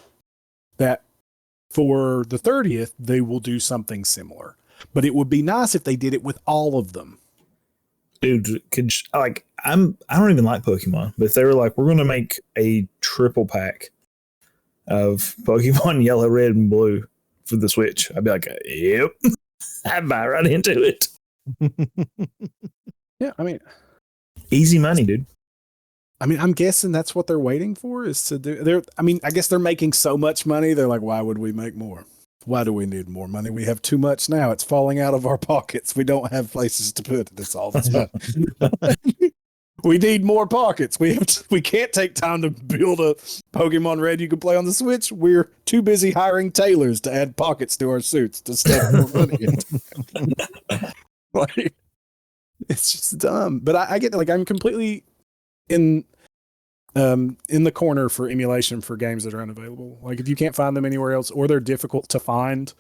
that for the 30th, they will do something similar. But it would be nice if they did it with all of them. Dude, I don't even like Pokemon, but if they were like, we're going to make a triple pack of Pokemon Yellow, Red, and Blue for the Switch, I'd be like, yep, I'd buy right into it. Yeah, I mean, easy money, dude. I mean, I'm guessing that's what they're waiting for is to do. I guess they're making so much money. They're like, why would we make more? Why do we need more money? We have too much now. It's falling out of our pockets. We don't have places to put it. That's all that's about. We need more pockets. We can't take time to build a Pokemon Red you can play on the Switch. We're too busy hiring tailors to add pockets to our suits to stuff more money into. Like, it's just dumb. But I get like I'm completely in the corner for emulation for games that are unavailable. Like if you can't find them anywhere else or they're difficult to find,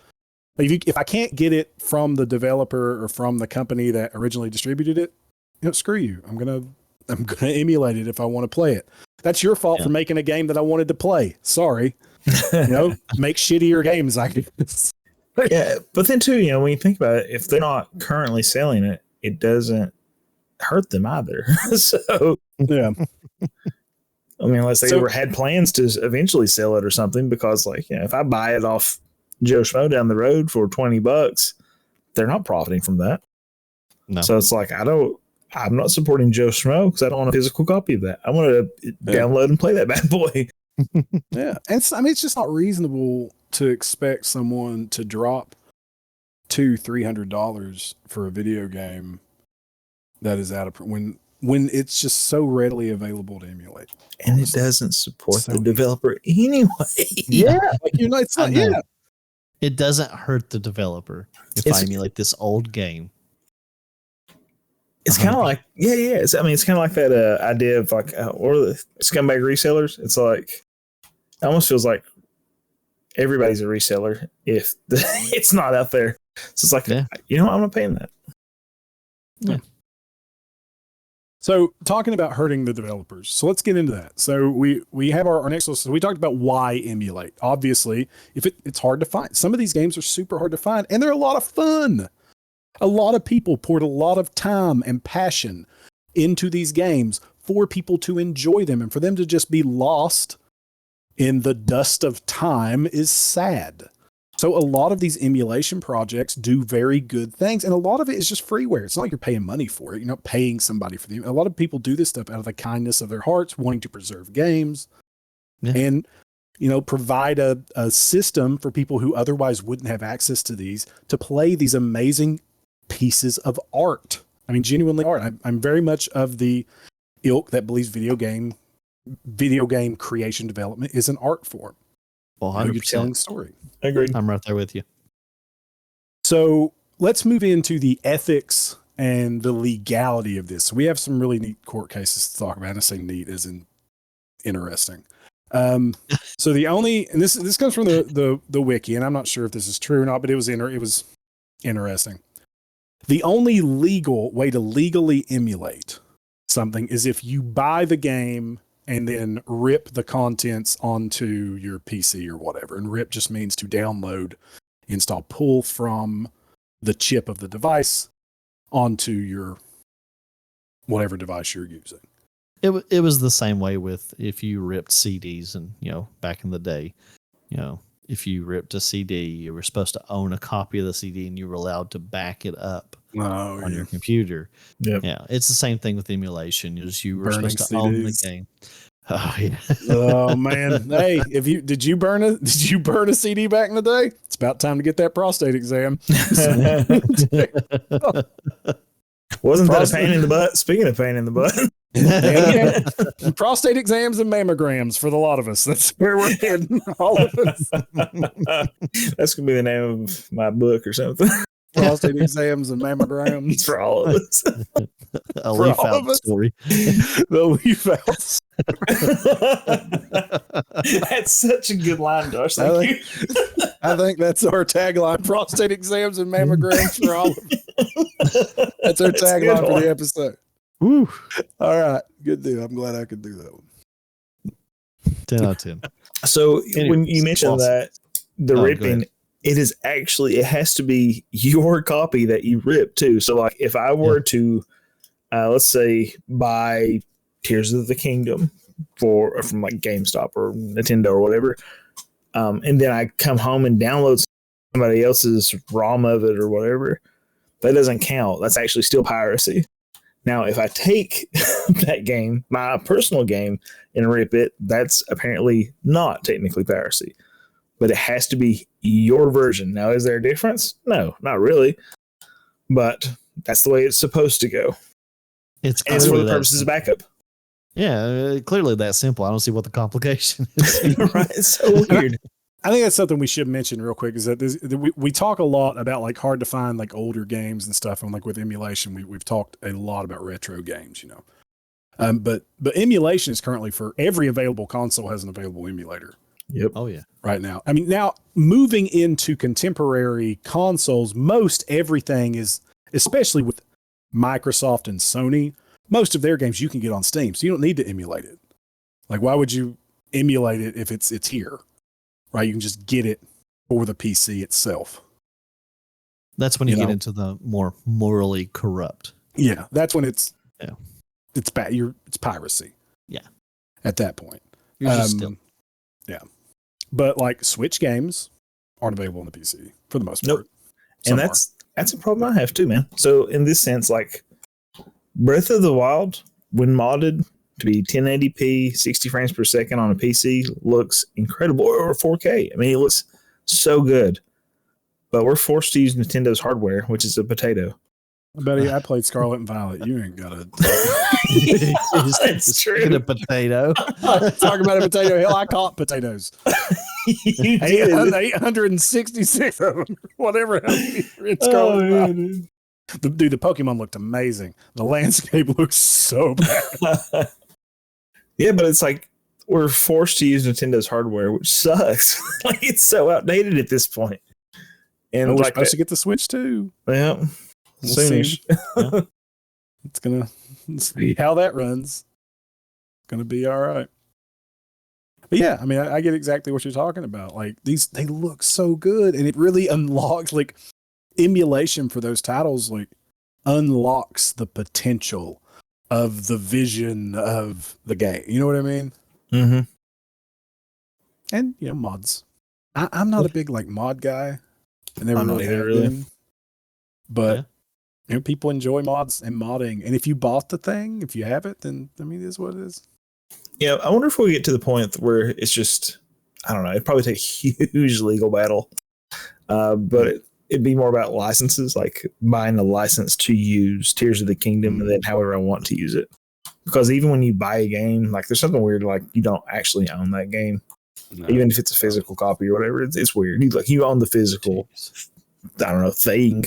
like if I can't get it from the developer or from the company that originally distributed it, screw you. I'm gonna emulate it if I want to play it. That's your fault for making a game that I wanted to play. Sorry. Make shittier games, I guess. Yeah, but then too, when you think about it, if they're not currently selling it, it doesn't hurt them either. So yeah. I mean, unless they had plans to eventually sell it or something, because if I buy it off Joe Schmo down the road for $20, they're not profiting from that. No. So it's like, I'm not supporting Joe Schmo because I don't want a physical copy of that. I want to download and play that bad boy. Yeah. And it's just not reasonable to expect someone to drop $200-$300 for a video game that is out of when it's just so readily available to emulate. And it doesn't support the developer anyway. Yeah. Like it's not, It doesn't hurt the developer if I emulate this old game. It's kind of like, it's kind of like that idea of or the scumbag resellers. It's like, it almost feels like everybody's a reseller if it's not out there. So it's like, I'm not paying that. Yeah. So talking about hurting the developers. So let's get into that. So we have our next list. So we talked about why emulate. Obviously, if it's hard to find. Some of these games are super hard to find and they're a lot of fun. A lot of people poured a lot of time and passion into these games for people to enjoy them, and for them to just be lost in the dust of time is sad. So a lot of these emulation projects do very good things, and a lot of it is just freeware. It's not like you're paying money for it. You're not paying somebody for them. A lot of people do this stuff out of the kindness of their hearts, wanting to preserve games and, provide a system for people who otherwise wouldn't have access to these to play these amazing pieces of art. I mean, genuinely art. I'm very much of the ilk that believes video game creation development is an art form. Well, 100%. You're telling a story. Agreed. I'm right there with you. So let's move into the ethics and the legality of this. So we have some really neat court cases to talk about. I say neat as in interesting. So the only, and this comes from the wiki, and I'm not sure if this is true or not, but it was interesting. The only legal way to legally emulate something is if you buy the game and then rip the contents onto your PC or whatever. And rip just means to download, install, pull from the chip of the device onto your whatever device you're using. It was the same way with if you ripped CDs and, back in the day, if you ripped a CD, you were supposed to own a copy of the CD and you were allowed to back it up on your computer. Yep. Yeah. It's the same thing with emulation. You were Burning supposed to own the CDs. game. Oh yeah. Oh man. Hey, did you burn a CD back in the day? It's about time to get that prostate exam. Wasn't that a pain in the butt? Speaking of pain in the butt. Yeah, prostate exams and mammograms for the lot of us. That's where we're heading. All of us. That's gonna be the name of my book or something. Prostate exams and mammograms For all of us. A For leaf all out of us. story. The leaf outs. That's such a good line, Josh. Thank you. I think that's our tagline: prostate exams and mammograms for all of us. That's our tagline for the episode. Woo. All right, good deal. I'm glad I could do that one. 10 out of 10. So Anyways, when you mentioned awesome. that the Oh, go ripping, ahead. it has to be your copy that you rip too. So like if I were to, let's say, buy Tears of the Kingdom from like GameStop or Nintendo or whatever, and then I come home and download somebody else's ROM of it or whatever, that doesn't count. That's actually still piracy. Now, if I take that game, my personal game, and rip it, that's apparently not technically piracy. But it has to be your version. Now, is there a difference? No, not really. But that's the way it's supposed to go. It's And it's for clearly the that purposes of simple. backup. Yeah, clearly that simple. I don't see what the complication is. Right? It's so weird. I think that's something we should mention real quick is that we talk a lot about like hard to find like older games and stuff. And like with emulation, we've talked a lot about retro games, you know. But emulation is currently for every available console has an available emulator. Yep. Oh, yeah. Right now. I mean, now moving into contemporary consoles, most everything is, especially with Microsoft and Sony, most of their games you can get on Steam. So you don't need to emulate it. Like, why would you emulate it if it's here? Right? You can just get it for the PC itself. That's when you get know? into the more morally corrupt. Yeah. That's when it's bad. It's piracy. Yeah. At that point. You're just still. Yeah. But like Switch games aren't available on the PC for the most part. Nope. And that's a problem I have too, man. So in this sense, like Breath of the Wild, when modded to be 1080p, 60 frames per second on a PC, looks incredible, or 4K. I mean, it looks so good. But we're forced to use Nintendo's hardware, which is a potato. Buddy, I played Scarlet and Violet. You ain't got to. That's true. Speaking of potato. Talking about a potato. Hell, I caught potatoes. You did. 866 of them. Whatever. It's Scarlet and Violet. Dude, the Pokemon looked amazing. The landscape looks so bad. Yeah, but it's like we're forced to use Nintendo's hardware, which sucks. Like it's so outdated at this point. And we're like supposed to get the Switch too. Yeah, We'll soonish. see. It's gonna see how that runs. It's gonna be all right. But yeah, I mean, I get exactly what you're talking about. Like they look so good, and it really unlocks like emulation for those titles. Like unlocks the potential of the vision of the game. You know what I mean? Mm-hmm. And you know, mods. I'm not a big like mod guy. I never I'm not really either, have really. been. But you know, people enjoy mods and modding. And if you bought the thing, if you have it, then I mean, it is what it is. Yeah, I wonder if we get to the point where it's just, I don't know, it'd probably take a huge legal battle. But it'd be more about licenses, like buying a license to use Tears of the Kingdom and then however I want to use it. Because even when you buy a game, like there's something weird, like you don't actually own that game. No. Even if it's a physical copy or whatever, it's weird. You own the physical, I don't know, thing,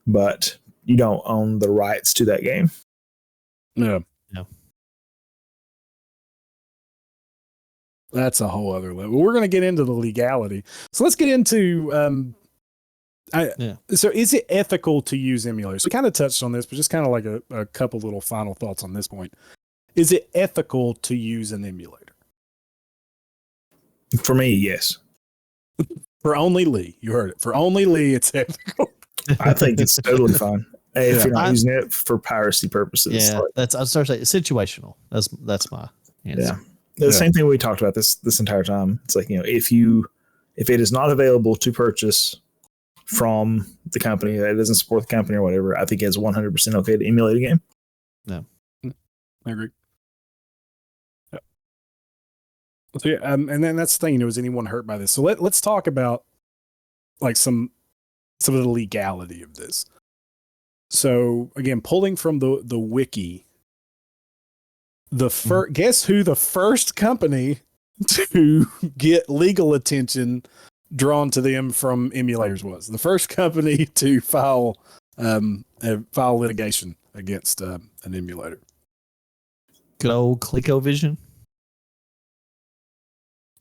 but you don't own the rights to that game. No. No. That's a whole other level. We're going to get into the legality. So let's get into, so is it ethical to use emulators? We kind of touched on this, but just kind of like a couple little final thoughts on this point. Is it ethical to use an emulator? For me, yes. For only Lee. You heard it. For only Lee, it's ethical. I think it's totally fine. If Yeah. you're not using it for piracy purposes. Yeah, Like, that's I start saying situational. That's my answer. yeah. The same thing we talked about this entire time. It's like, you know, if it is not available to purchase from the company that doesn't support the company or whatever, I think it's 100% okay to emulate a game. No. I agree. Yeah. So yeah, and then that's the thing, you know, is anyone hurt by this? So let's talk about like some of the legality of this. So again, pulling from the wiki, Guess who the first company to get legal attention drawn to them from emulators was? The first company to file litigation against an emulator. Good old ColecoVision.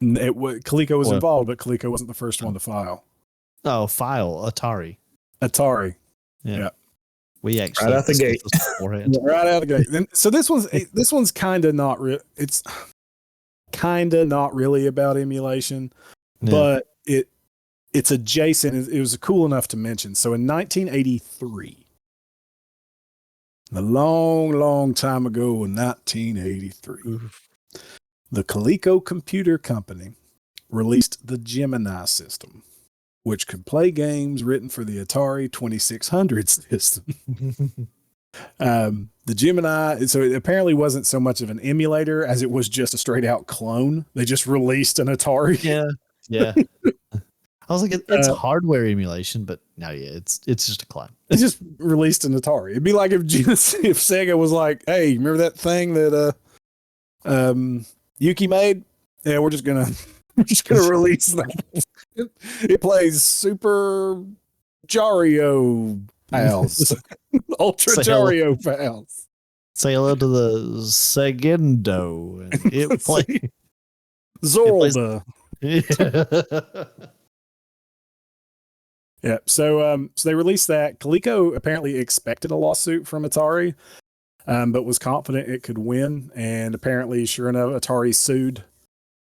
Coleco was involved, but Coleco wasn't the first one to file. Oh, file Atari. Yeah. We actually Right out the gate. Right out the gate. So this one's kind of not real. It's kind of not really about emulation, but it's adjacent. It was cool enough to mention. So in 1983, a long time ago, in 1983, the Coleco Computer Company released the Gemini system, which could play games written for the Atari 2600 system. The Gemini, so it apparently wasn't so much of an emulator as it was just a straight out clone. They just released an Atari. Yeah. I was like, it's hardware emulation, but no, it's just a clone. They just released an Atari. It'd be like if Sega was like, "Hey, remember that thing that Yuki made? Yeah, we're just gonna release that. It plays Super Jario Pals, Ultra Jario Pals. Say hello to the Segendo. And it plays Zorda. Yeah. So they released that. Coleco apparently expected a lawsuit from Atari, but was confident it could win. And apparently, sure enough, Atari sued.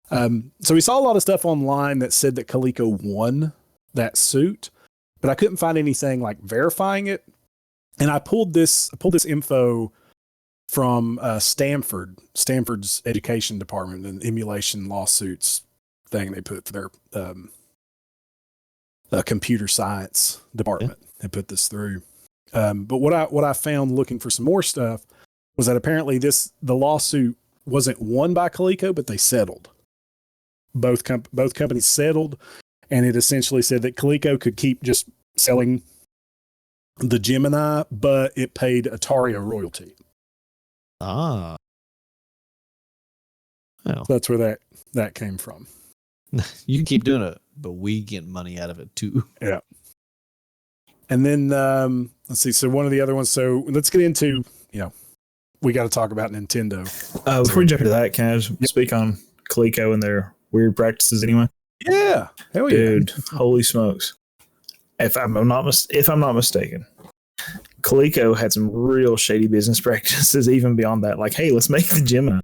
So we saw a lot of stuff online that said that Coleco won that suit, but I couldn't find anything like verifying it. And I pulled this info from Stanford's education department, an emulation lawsuits thing they put for their computer science department. They put this through. But what I found looking for some more stuff was that apparently the lawsuit wasn't won by Coleco, but they settled. Both companies settled, and it essentially said that Coleco could keep just selling the Gemini, but it paid Atari a royalty. Well. So that's where that came from. You can keep doing it, but we get money out of it too. Yeah. And then let's see. So one of the other ones. So let's get into, we got to talk about Nintendo. Before we jump into that, can I just speak on Coleco and their weird practices anyway? Yeah. Hell yeah. Dude, holy smokes. If I'm not mistaken, Coleco had some real shady business practices even beyond that. Like, hey, let's make the Gemini.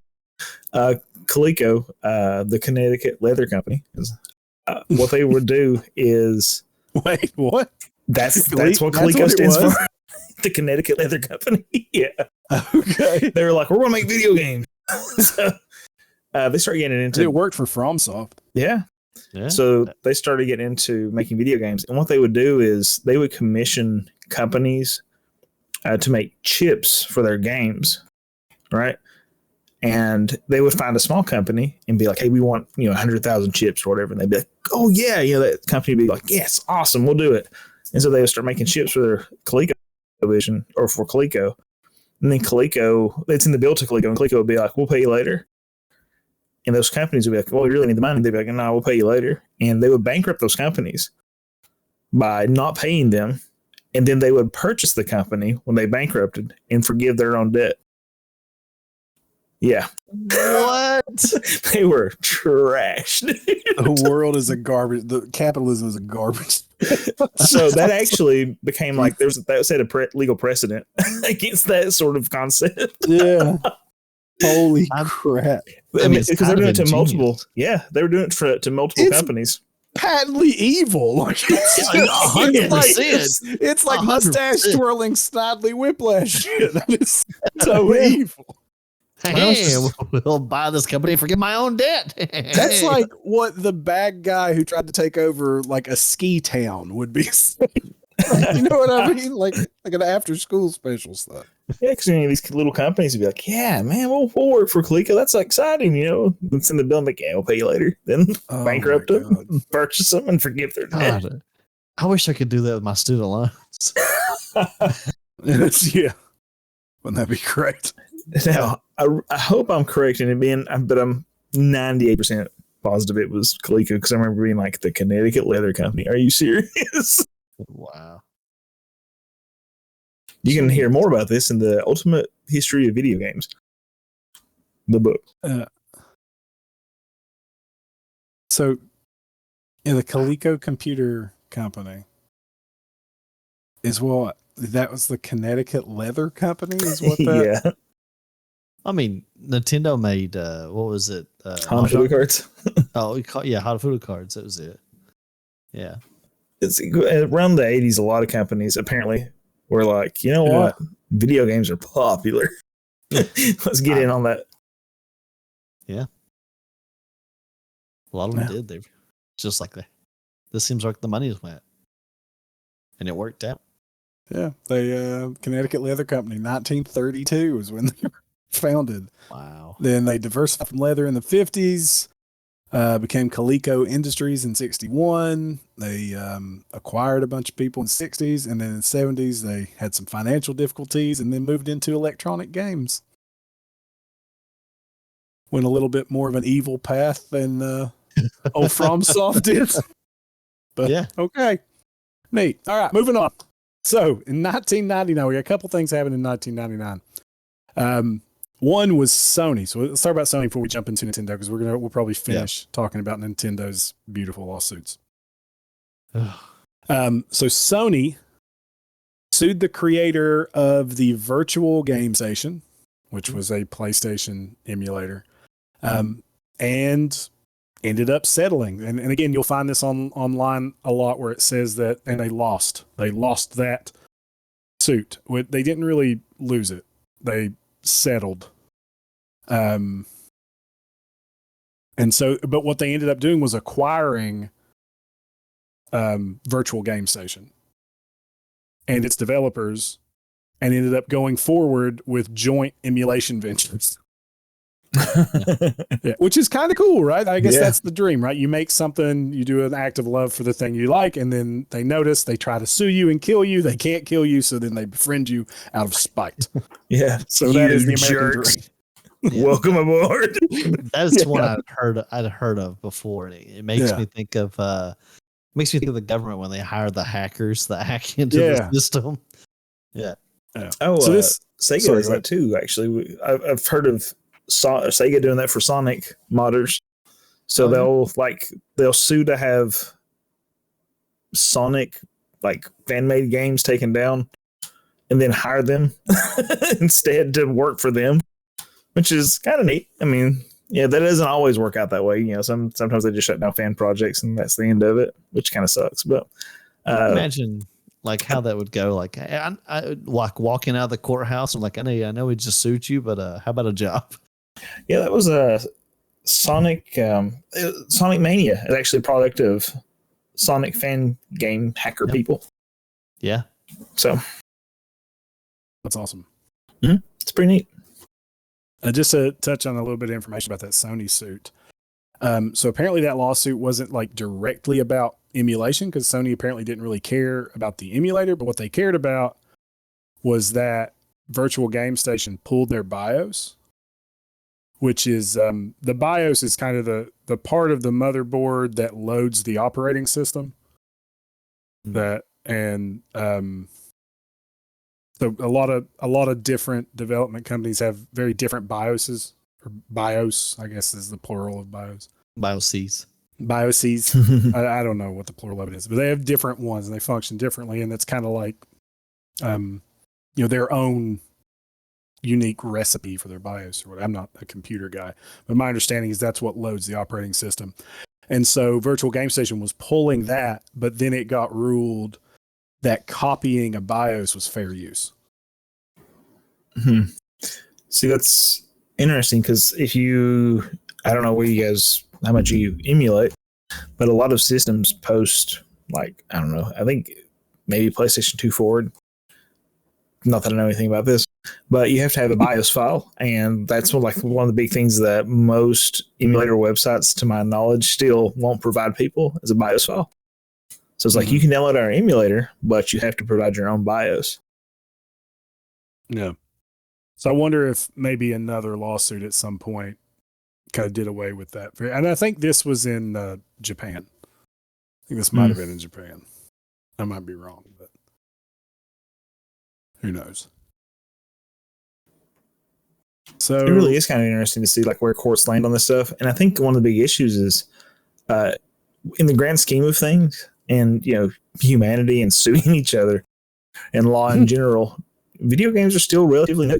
Coleco, the Connecticut Leather Company, what they would do is... Wait, what? That's what Coleco stands for. The Connecticut Leather Company. Yeah. Okay. They were like, we're going to make video games. So they started getting into... It worked for FromSoft. Yeah. So they started getting into making video games. And what they would do is they would commission companies to make chips for their games, right? And they would find a small company and be like, hey, we want 100,000 chips or whatever. And they'd be like, oh, yeah. That company would be like, yes, awesome, we'll do it. And so they would start making chips for their Coleco division or for Coleco. And then Coleco, it's in the bill to Coleco, and Coleco would be like, we'll pay you later. And those companies would be like, well, we really need the money. They'd be like, no, we'll pay you later. And they would bankrupt those companies by not paying them. And then they would purchase the company when they bankrupted and forgive their own debt. Yeah. What? They were trashed. The world is a garbage. The capitalism is a garbage. So that actually became like that set a legal precedent against that sort of concept. Yeah. Holy crap! I mean, because they're doing it to multiple. Yeah, they were doing it to multiple companies. Patently evil. Like, 100%. It's like 100%. Mustache twirling, snidely whiplash shit. That is so evil. Hey, we'll buy this company and forgive my own debt. That's like what the bad guy who tried to take over like a ski town would be saying. You know what I mean? Like an after-school special stuff. Yeah, because these little companies would be like, "Yeah, man, we'll work for Coleco. That's exciting." It's in the bill, like, "Yeah, we'll pay you later." Then bankrupt them, purchase them, and forgive their debt. God, I wish I could do that with my student loans. Yeah, wouldn't that be great? Now, I hope I'm correct in it being, but I'm 98% positive it was Coleco because I remember being like the Connecticut Leather Company. Are you serious? Wow. You can hear more about this in the Ultimate History of Video Games, the book. So, the Coleco Computer Company is what? That was the Connecticut Leather Company? Is what that? Yeah. I mean, Nintendo made what was it? Hanafuda cards. Hanafuda cards. That was it. Yeah. It's around the 80s. A lot of companies apparently were like, you know what, video games are popular. Let's get in on that. Yeah. A lot of them did. They just like that. This seems like the money went, and it worked out. Yeah, they Connecticut Leather Company, 1932 is when they were founded. Wow. Then they diversified from leather in the 50s. Became Coleco Industries in 61. They acquired a bunch of people in the 60s, and then in the 70s they had some financial difficulties and then moved into electronic games. Went a little bit more of an evil path than old FromSoft did. But yeah, okay. Neat. All right, moving on. So in 1999, we got a couple things happened in 1999. One was Sony. So let's talk about Sony before we jump into Nintendo, because we'll probably finish talking about Nintendo's beautiful lawsuits. So Sony sued the creator of the Virtual Game Station, which was a PlayStation emulator, and ended up settling. And again, you'll find this online a lot where it says that, and they lost that suit. They didn't really lose it. They settled. And so, but what they ended up doing was acquiring Virtual Game Station and its developers, and ended up going forward with joint emulation ventures. Yeah, which is kind of cool, right? I guess that's the dream, right? You make something, you do an act of love for the thing you like, and then they notice, they try to sue you and kill you. They can't kill you, so then they befriend you out of spite. Yeah. So that is the American dream. Yeah. Welcome aboard. That's one I'd heard of before. It makes me think of the government when they hire the hackers that hack into the system. Yeah. Oh, so Sega does that too. Actually, I've heard of Sega doing that for Sonic modders. So they'll sue to have Sonic fan made games taken down, and then hire them instead to work for them, which is kind of neat. I mean, that doesn't always work out that way. Sometimes they just shut down fan projects and that's the end of it, which kind of sucks. But imagine how that would go. I walking out of the courthouse. I'm like, I know we just sued you, but how about a job? Yeah, that was a Sonic Mania. It's actually a product of Sonic fan game hacker people. Yeah. So that's awesome. Mm-hmm. It's pretty neat. Just to touch on a little bit of information about that Sony suit. So apparently that lawsuit wasn't directly about emulation, because Sony apparently didn't really care about the emulator, but what they cared about was that Virtual Game Station pulled their BIOS, which is the BIOS is kind of the part of the motherboard that loads the operating system. So a lot of different development companies have very different BIOSes, or BIOS, I guess is the plural of BIOS. BIOSes. I don't know what the plural of it is, but they have different ones and they function differently. And that's kind of like, their own unique recipe for their BIOS or whatever. I'm not a computer guy, but my understanding is that's what loads the operating system. And so Virtual Game Station was pulling that, but then it got ruled that copying a BIOS was fair use. Mm-hmm. See, that's interesting, because I don't know how much you emulate, but a lot of systems post, I don't know, I think maybe PlayStation 2 forward. Not that I know anything about this, but you have to have a BIOS file, and that's one of the big things that most emulator websites, to my knowledge, still won't provide people as a BIOS file. So it's you can download our emulator, but you have to provide your own BIOS. Yeah. So I wonder if maybe another lawsuit at some point kind of did away with that. And I think this was in Japan. I think this might have been in Japan. I might be wrong, but who knows? So it really is kind of interesting to see like where courts land on this stuff. And I think one of the big issues is in the grand scheme of things and, humanity and suing each other and law in general, video games are still relatively new.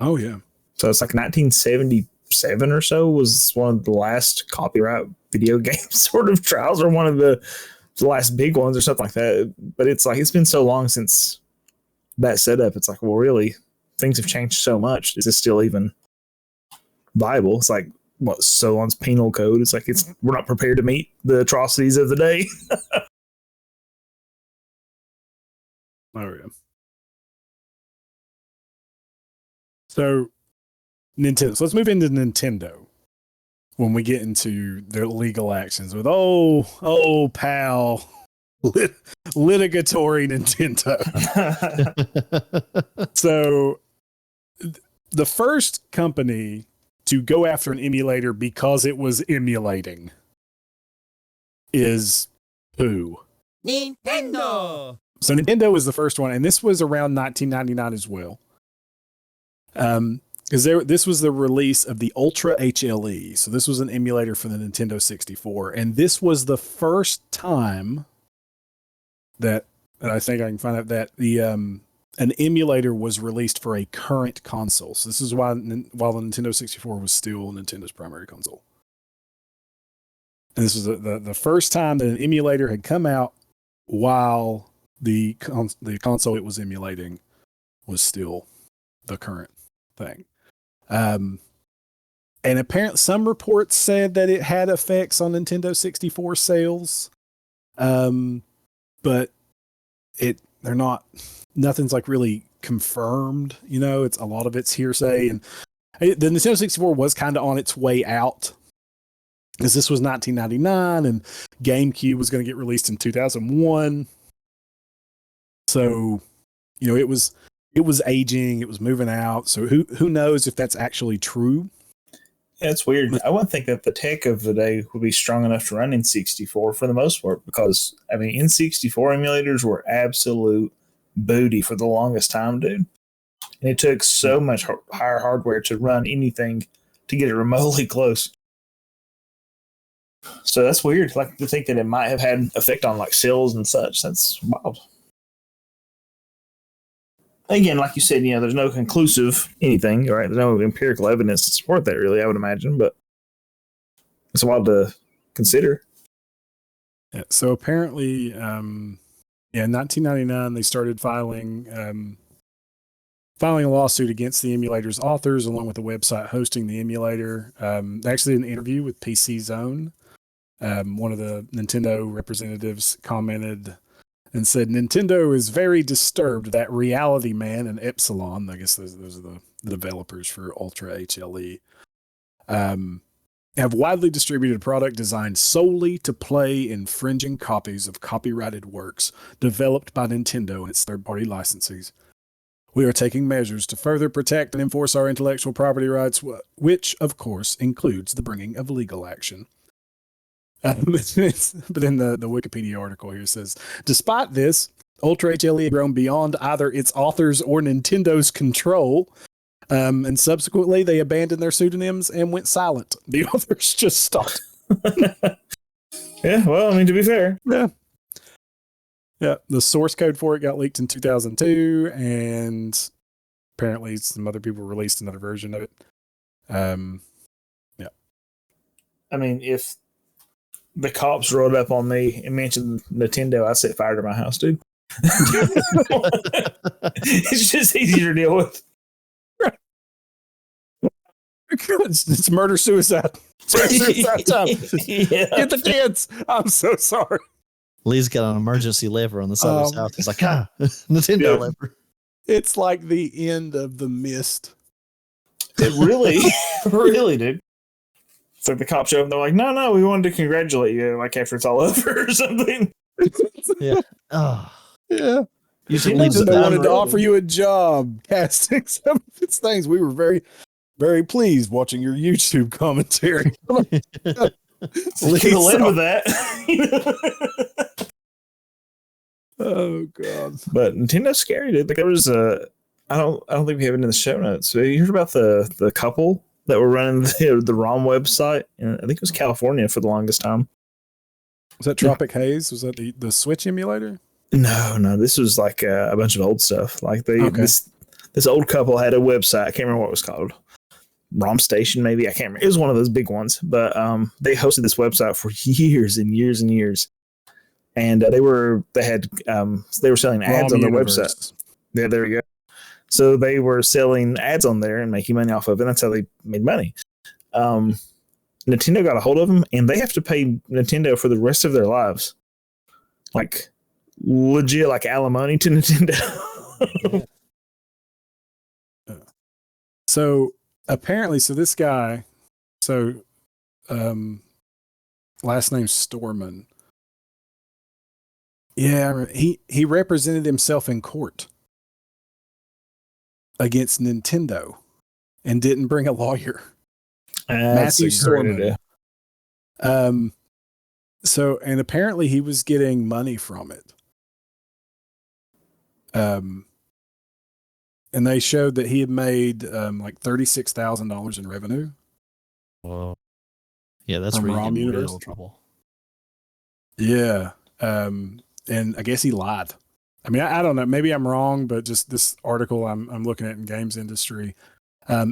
Oh, yeah. So it's like 1977 or so was one of the last copyright video game sort of trials, or one of the last big ones or something like that. But it's like, it's been so long since that setup. It's like, well, really, things have changed so much. Is this still even viable? It's like, what, Solon's penal code? It's like, we're not prepared to meet the atrocities of the day. Oh, yeah. So, Nintendo. So let's move into Nintendo when we get into their legal actions with pal, litigatory Nintendo. So, the first company to go after an emulator because it was emulating is who? Nintendo. So Nintendo was the first one, and this was around 1999 as well. Because this was the release of the UltraHLE. So this was an emulator for the Nintendo 64, and this was the first time that I think I can find out that an emulator was released for a current console. So this is while the Nintendo 64 was still Nintendo's primary console. And this was the first time that an emulator had come out while the console it was emulating was still the current thing. And apparently some reports said that it had effects on Nintendo 64 sales. But they're not, nothing's like really confirmed, it's a lot of it's hearsay. And the Nintendo 64 was kind of on its way out because this was 1999 and GameCube was going to get released in 2001. So, it was aging, it was moving out. So who knows if that's actually true? Yeah, it's weird. I wouldn't think that the tech of the day would be strong enough to run N64 for the most part, because N64 emulators were absolute booty for the longest time, dude. And it took so much higher hardware to run anything to get it remotely close. So that's weird. Like, to think that it might have had effect on like sales and such. That's wild. Again, like you said, there's no conclusive anything, right? There's no empirical evidence to support that, really, I would imagine, but it's wild to consider. Yeah, so apparently, in 1999, they started filing a lawsuit against the emulator's authors, along with the website hosting the emulator. They actually did an interview with PC Zone. One of the Nintendo representatives commented and said, Nintendo is very disturbed that Reality Man and Epsilon, I guess those are the developers for UltraHLE, have widely distributed a product designed solely to play infringing copies of copyrighted works developed by Nintendo and its third-party licensees. We are taking measures to further protect and enforce our intellectual property rights, which, of course, includes the bringing of legal action. But then the Wikipedia article here says, despite this, UltraHLE had grown beyond either its authors or Nintendo's control, and subsequently they abandoned their pseudonyms and went silent. The authors just stopped. Yeah, well, to be fair. Yeah, the source code for it got leaked in 2002, and apparently some other people released another version of it. If the cops rolled up on me and mentioned Nintendo, I set fire to my house, dude. It's just easier to deal with. It's murder-suicide. Suicide time. Yeah. Get the kids. I'm so sorry. Lee's got an emergency lever on the side of his house. He's like, Nintendo lever. It's like the end of The Mist. It really did. So the cops show up and they're like, no, we wanted to congratulate you, like after it's all over or something. Yeah. Oh. Yeah. You should Nintendo's leave it Nintendo down wanted the to road. offer you a job casting some of its things. We were very, very pleased watching your YouTube commentary. Could have led with that. Oh god. But Nintendo's scary, dude. Like there was I don't think we have it in the show notes. So you heard about the couple that were running the ROM website? And I think it was California for the longest time. Was that Tropic Haze? Was that the Switch emulator? No, this was like a bunch of old stuff. Like Okay. this old couple had a website. I can't remember what it was called. ROM Station, maybe. I can't remember. It was one of those big ones. But they hosted this website for years and years and years. And they were selling ads on their website. Yeah, there we go. So they were selling ads on there and making money off of it. That's how they made money. Nintendo got a hold of them, and they have to pay Nintendo for the rest of their lives. Like, legit, like alimony to Nintendo. So apparently, this guy, last name Storman. Yeah, he represented himself in court against Nintendo and didn't bring a lawyer. Matthew Storman. So, and apparently he was getting money from it. And they showed that he had made like $36,000 in revenue. Whoa. Yeah, that's From where you ROM get in Universe? real trouble. Yeah. And I guess he lied. I mean, I don't know. Maybe I'm wrong, but just this article I'm looking at in games industry,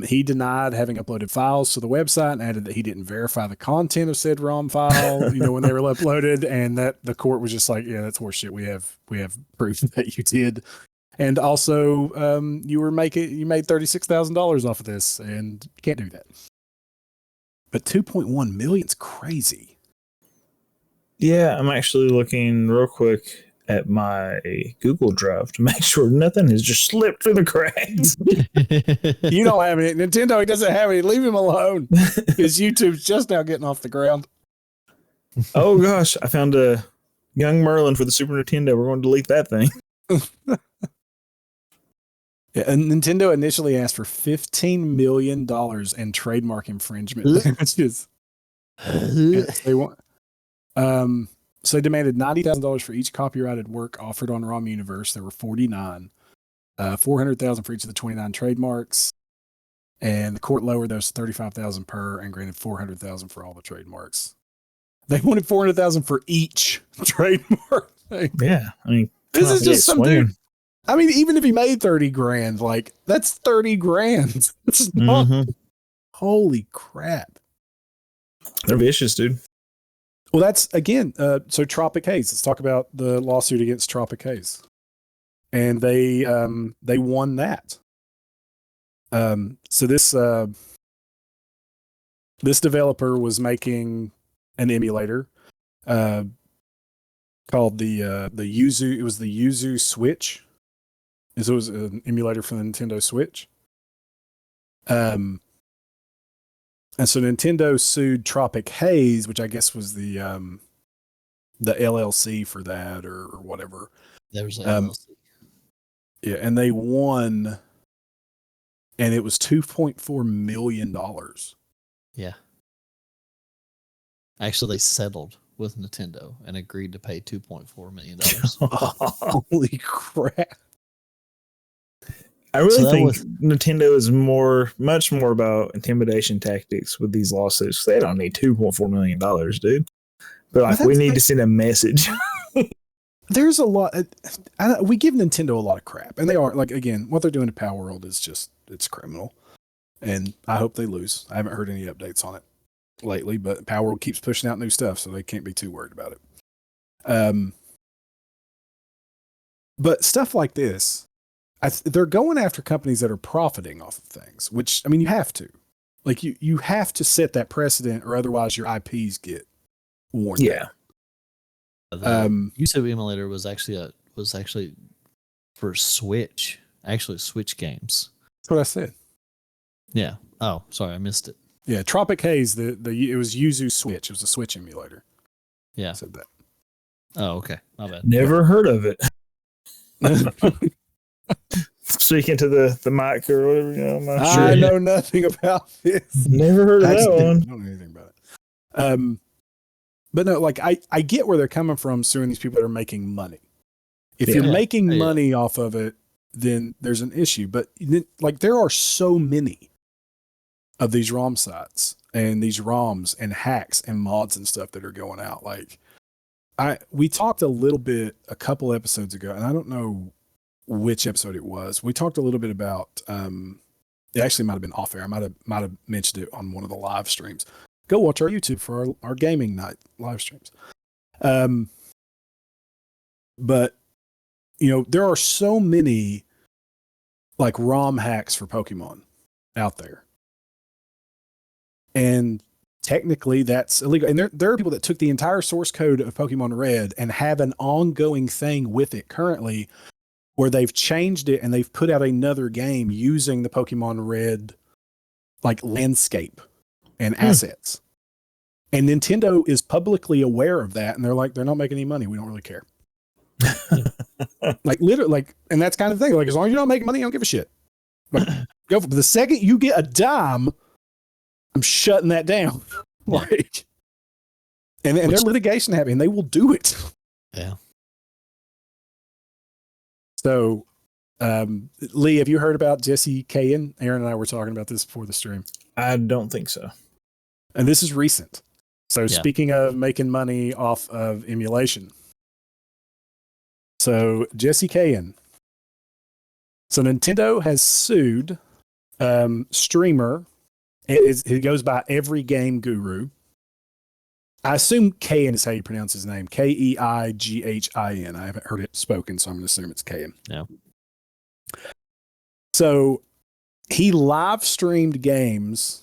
he denied having uploaded files to the website and added that he didn't verify the content of said ROM file, when they were uploaded, and that the court was just like, yeah, that's horseshit. We have proof that you did. And also, you made $36,000 off of this, and you can't do that. But 2.1 million's crazy. Yeah, I'm actually looking real quick at my Google Drive to make sure nothing has just slipped through the cracks. You don't have any. Nintendo, he doesn't have any. Leave him alone. His YouTube's just now getting off the ground. Oh gosh, I found a Young Merlin for the Super Nintendo. We're going to delete that thing. Yeah, and Nintendo initially asked for $15 million in trademark infringement damages. They want. So they demanded $90,000 for each copyrighted work offered on ROM Universe. There were 49, $400,000 for each of the 29 trademarks, and the court lowered those to $35,000 per and granted $400,000 for all the trademarks. They wanted $400,000 for each trademark. Yeah, I mean, This is just some dude. I mean, even if he made 30 grand, like that's 30 grand. It's not. Holy crap. They're vicious, dude. Well, that's again. So Tropic Haze. Let's talk about the lawsuit against Tropic Haze, and they won that. So this developer was making an emulator called the Yuzu. It was the Yuzu Switch. It was an emulator for the Nintendo Switch. And so Nintendo sued Tropic Haze, which I guess was the LLC for that or whatever. There was an LLC. Yeah, and they won, and it was $2.4 million. Yeah. Actually, they settled with Nintendo and agreed to pay $2.4 million. Holy crap. I really think Nintendo is much more about intimidation tactics with these lawsuits. They don't need $2.4 million, dude. But like, we need to send a message. There's a lot. We give Nintendo a lot of crap, and they are like, again, what they're doing to Power World is just, it's criminal. And I hope they lose. I haven't heard any updates on it lately, but Power World keeps pushing out new stuff, so they can't be too worried about it. But stuff like this, they're going after companies that are profiting off of things, which, I mean, you have to. Like, you have to set that precedent, or otherwise your IPs get worn down. The YouTube emulator was actually for Switch, Switch games. That's what I said. Yeah. Oh, sorry, I missed it. Yeah, Tropic Haze. It was Yuzu Switch. It was a Switch emulator. Yeah, I said that. Oh, okay. My bad. Never heard of it. Speaking to the mic or whatever, I'm not sure. I know nothing about this. Never heard of that Actually, one. I don't know anything about it. But no, like I get where they're coming from suing these people that are making money. If you're making money off of it, then there's an issue. But like there are so many of these ROM sites and these ROMs and hacks and mods and stuff that are going out. Like we talked a little bit a couple episodes ago, and I don't know which episode it was. We talked a little bit about it actually might have been off air. I might have mentioned it on one of the live streams. Go watch our YouTube for our gaming night live streams. But you know, there are so many like ROM hacks for Pokemon out there. And technically that's illegal. And there are people that took the entire source code of Pokemon Red and have an ongoing thing with it currently where they've changed it and they've put out another game using the Pokemon Red like landscape and assets. And Nintendo is publicly aware of that, and they're like, they're not making any money. We don't really care. Like literally, like, and that's kind of the thing. Like, as long as you don't make money, I don't give a shit. Like, go for the second you get a dime, I'm shutting that down. Like, and there's litigation happening. They will do it. Yeah. So, Lee, have you heard about Jesse Keighin? Aaron and I were talking about this before the stream. I don't think so. And this is recent. So speaking of making money off of emulation. So Jesse Keighin. So Nintendo has sued streamer. It goes by Every Game Guru. I assume Keighin is how you pronounce his name. Keighin. I haven't heard it spoken, so I'm going to assume it's Keighin. Yeah. So he live streamed games,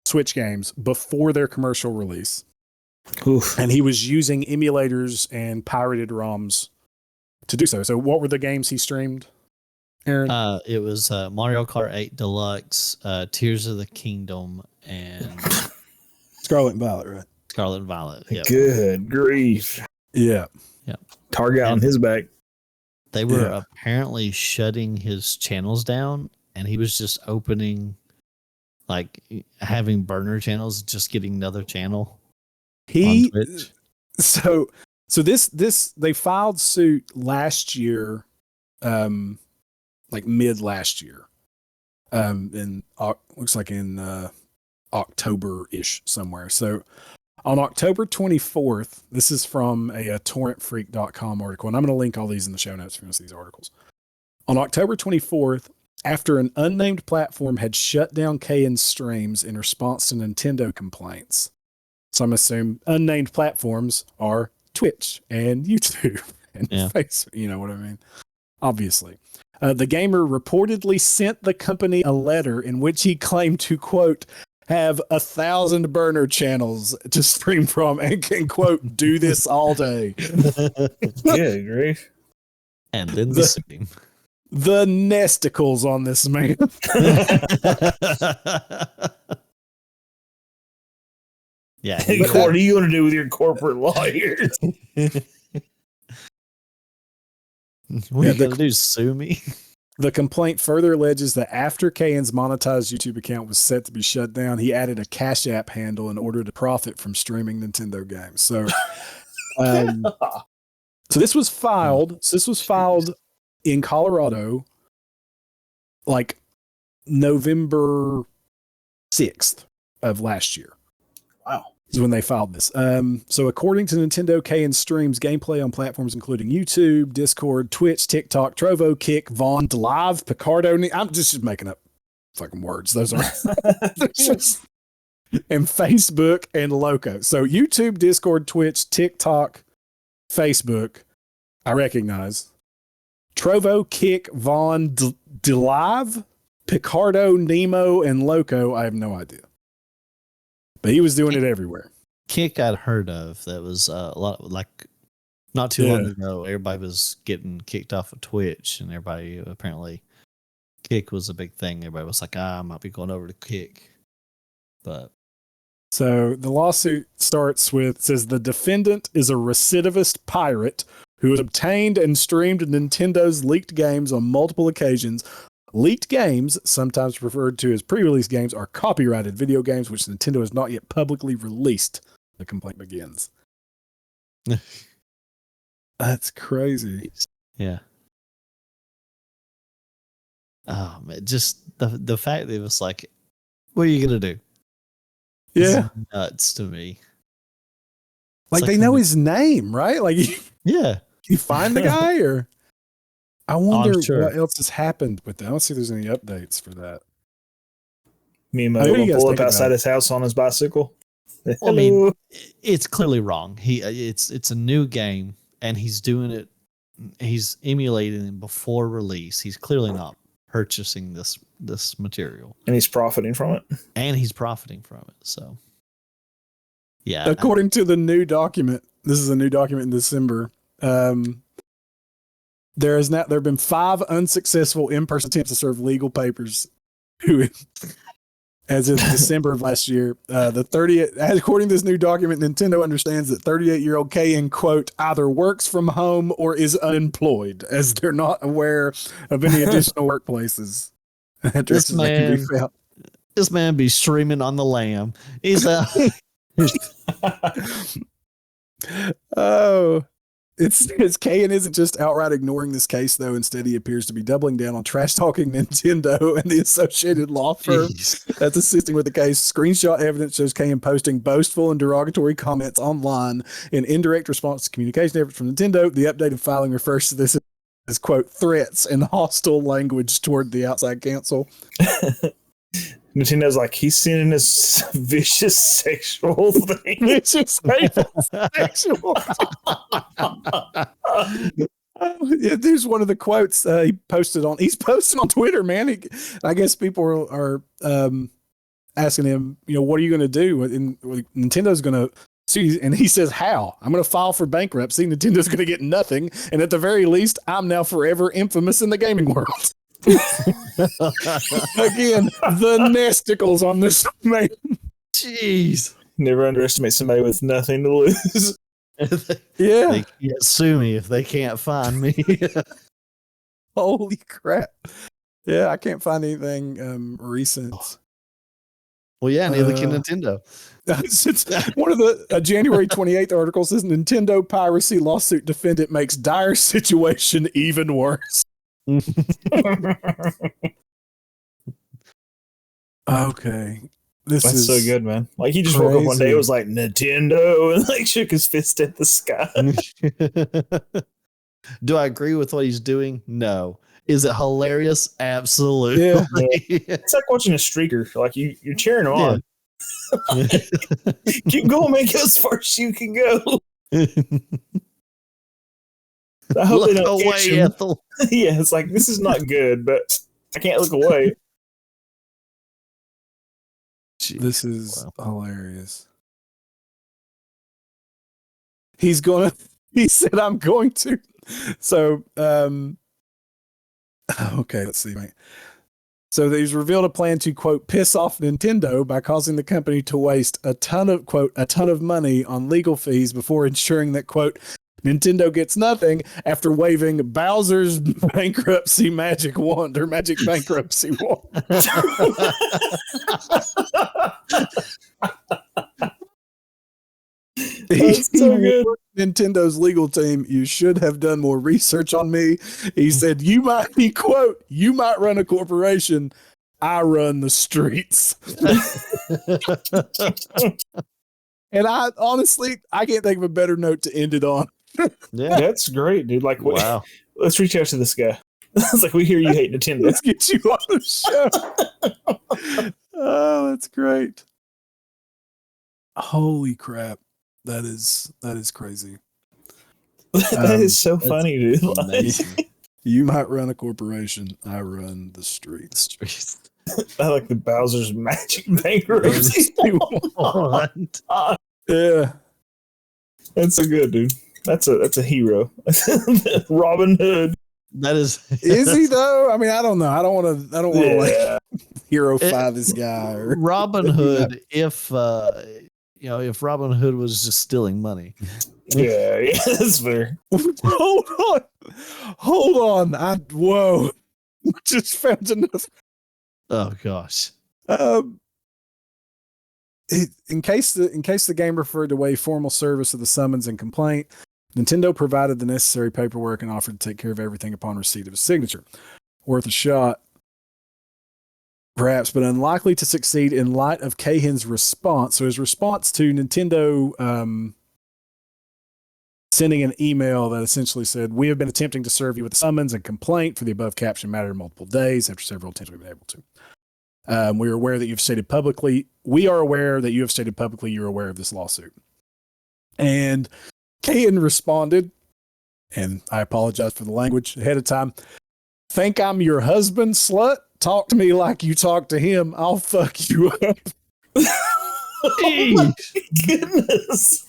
Switch games, before their commercial release. Oof. And he was using emulators and pirated ROMs to do so. So what were the games he streamed, Aaron? It was Mario Kart 8 Deluxe, Tears of the Kingdom, and Scarlet and Violet, right? Scarlet and Violet. Yep. Good grief. Yeah. Target on his back. They were apparently shutting his channels down, and he was just opening, like having burner channels, just getting another channel. On Twitch. So this they filed suit last year, like mid last year, in looks like in October-ish somewhere. So on October 24th, this is from a torrentfreak.com article, and I'm going to link all these in the show notes for these articles. On October 24th, after an unnamed platform had shut down Keighin's streams in response to Nintendo complaints. So I'm assuming unnamed platforms are Twitch and YouTube and Facebook. You know what I mean? Obviously. The gamer reportedly sent the company a letter in which he claimed to, quote, have 1,000 burner channels to stream from and can, quote, do this all day. Yeah, great. And then the stream. The NESticles on this man. Yeah. What are you going to do with your corporate lawyers? What are you going to do? Sue me? The complaint further alleges that after Keighin's monetized YouTube account was set to be shut down, he added a Cash App handle in order to profit from streaming Nintendo games. So, so this was filed. So this was filed in Colorado, like November 6th of last year. Wow. Is when they filed this. So according to Nintendo, Keighin streams gameplay on platforms including YouTube, Discord, Twitch, TikTok, Trovo, Kick, Vaughn, Live, Picardo. I'm just making up fucking words. Those are just, and Facebook and Loco. So YouTube, Discord, Twitch, TikTok, Facebook, I recognize. Trovo, Kick, Vaughn, Live, Picardo, Nemo, and Loco, I have no idea. But he was doing it everywhere. Kick I'd heard of. That was a lot, like not too long ago. Everybody was getting kicked off of Twitch, and everybody apparently Kick was a big thing. Everybody was like, I might be going over to Kick. But so the lawsuit starts with, says the defendant is a recidivist pirate who has obtained and streamed Nintendo's leaked games on multiple occasions. Leaked games, sometimes referred to as pre-release games, are copyrighted video games which Nintendo has not yet publicly released. The complaint begins. That's crazy. Yeah. Oh man, just the fact that it was like, what are you gonna do? Yeah, it's nuts to me. Like they know his name, right? Like, yeah, you find the guy, or I wonder sure. what else has happened with that. I don't see if there's any updates for that. Mimo will pull up outside his house on his bicycle. Well, I mean, it's clearly wrong. It's a new game, and he's doing it. He's emulating it before release. He's clearly not purchasing this material, and he's profiting from it. So, yeah. According to the new document, this is a new document in December. There have been 5 unsuccessful in-person attempts to serve legal papers. As of December of last year, according to this new document, Nintendo understands that 38-year-old Keighin, quote, either works from home or is unemployed, as they're not aware of any additional workoses. This man be streaming on the lam. He's oh. It's Keighin isn't just outright ignoring this case, though. Instead, he appears to be doubling down on trash-talking Nintendo and the associated law firm that's assisting with the case. Screenshot evidence shows Keighin posting boastful and derogatory comments online in indirect response to communication efforts from Nintendo. The updated filing refers to this as, quote, threats and hostile language toward the outside counsel. Nintendo's like, he's sending this vicious sexual thing. Vicious sexual. Yeah, there's one of the quotes he's posting on Twitter, man. I guess people are asking him, what are you going to do? And Nintendo's going to see, and he says, how? I'm going to file for bankruptcy. Nintendo's going to get nothing. And at the very least, I'm now forever infamous in the gaming world. Again, the NESticles on this man. Jeez. Never underestimate somebody with nothing to lose. Yeah. They can't sue me if they can't find me. Holy crap. Yeah, I can't find anything recent. Well, yeah, neither can Nintendo. One of the January 28th article says Nintendo piracy lawsuit defendant makes dire situation even worse. Okay. That's so good, man. Like, he just woke up one day, it was like, Nintendo, and like shook his fist at the sky. Do I agree with what he's doing? No. Is it hilarious? Absolutely. Yeah. It's like watching a streaker. Like, you're cheering him on. Keep going, man. Go as far as you can go. I hope they don't catch him. Ethel. Yeah, it's like, this is not good, but I can't look away. Jeez, this is hilarious. He said, I'm going to. So, okay, let's see, mate. So he's revealed a plan to, quote, piss off Nintendo by causing the company to waste a ton of money on legal fees before ensuring that, quote, Nintendo gets nothing after waiving Bowser's bankruptcy magic wand or magic bankruptcy wand. That's so good. Nintendo's legal team, you should have done more research on me. He said, you might run a corporation. I run the streets. And I can't think of a better note to end it on. Yeah, that's great, dude. Like, wow. Let's reach out to this guy. It's like, we hear you hate Nintendo. Let's get you on the show. Oh, that's great. Holy crap. That is crazy. That is so funny, dude. You might run a corporation. I run the streets. I like the Bowser's magic bankruptcy. Yeah. That's so good, dude. That's a hero. Robin Hood. That is he though? I mean, I don't know. I don't want to like hero-fy this guy. Robin Hood, if if Robin Hood was just stealing money. Yeah, that's fair. Hold on. Whoa. Just found enough. Oh gosh. In case the game referred to a formal service of the summons and complaint, Nintendo provided the necessary paperwork and offered to take care of everything upon receipt of his signature. Worth a shot, perhaps, but unlikely to succeed in light of Keighin's response. So his response to Nintendo sending an email that essentially said, "We have been attempting to serve you with a summons and complaint for the above captioned matter in multiple days. After several attempts, we've been able to. We are aware that you've stated publicly. We are aware that you have stated publicly you're aware of this lawsuit." And Keighin responded, and I apologize for the language ahead of time. "Think I'm your husband, slut? Talk to me like you talk to him. I'll fuck you up." Oh my goodness.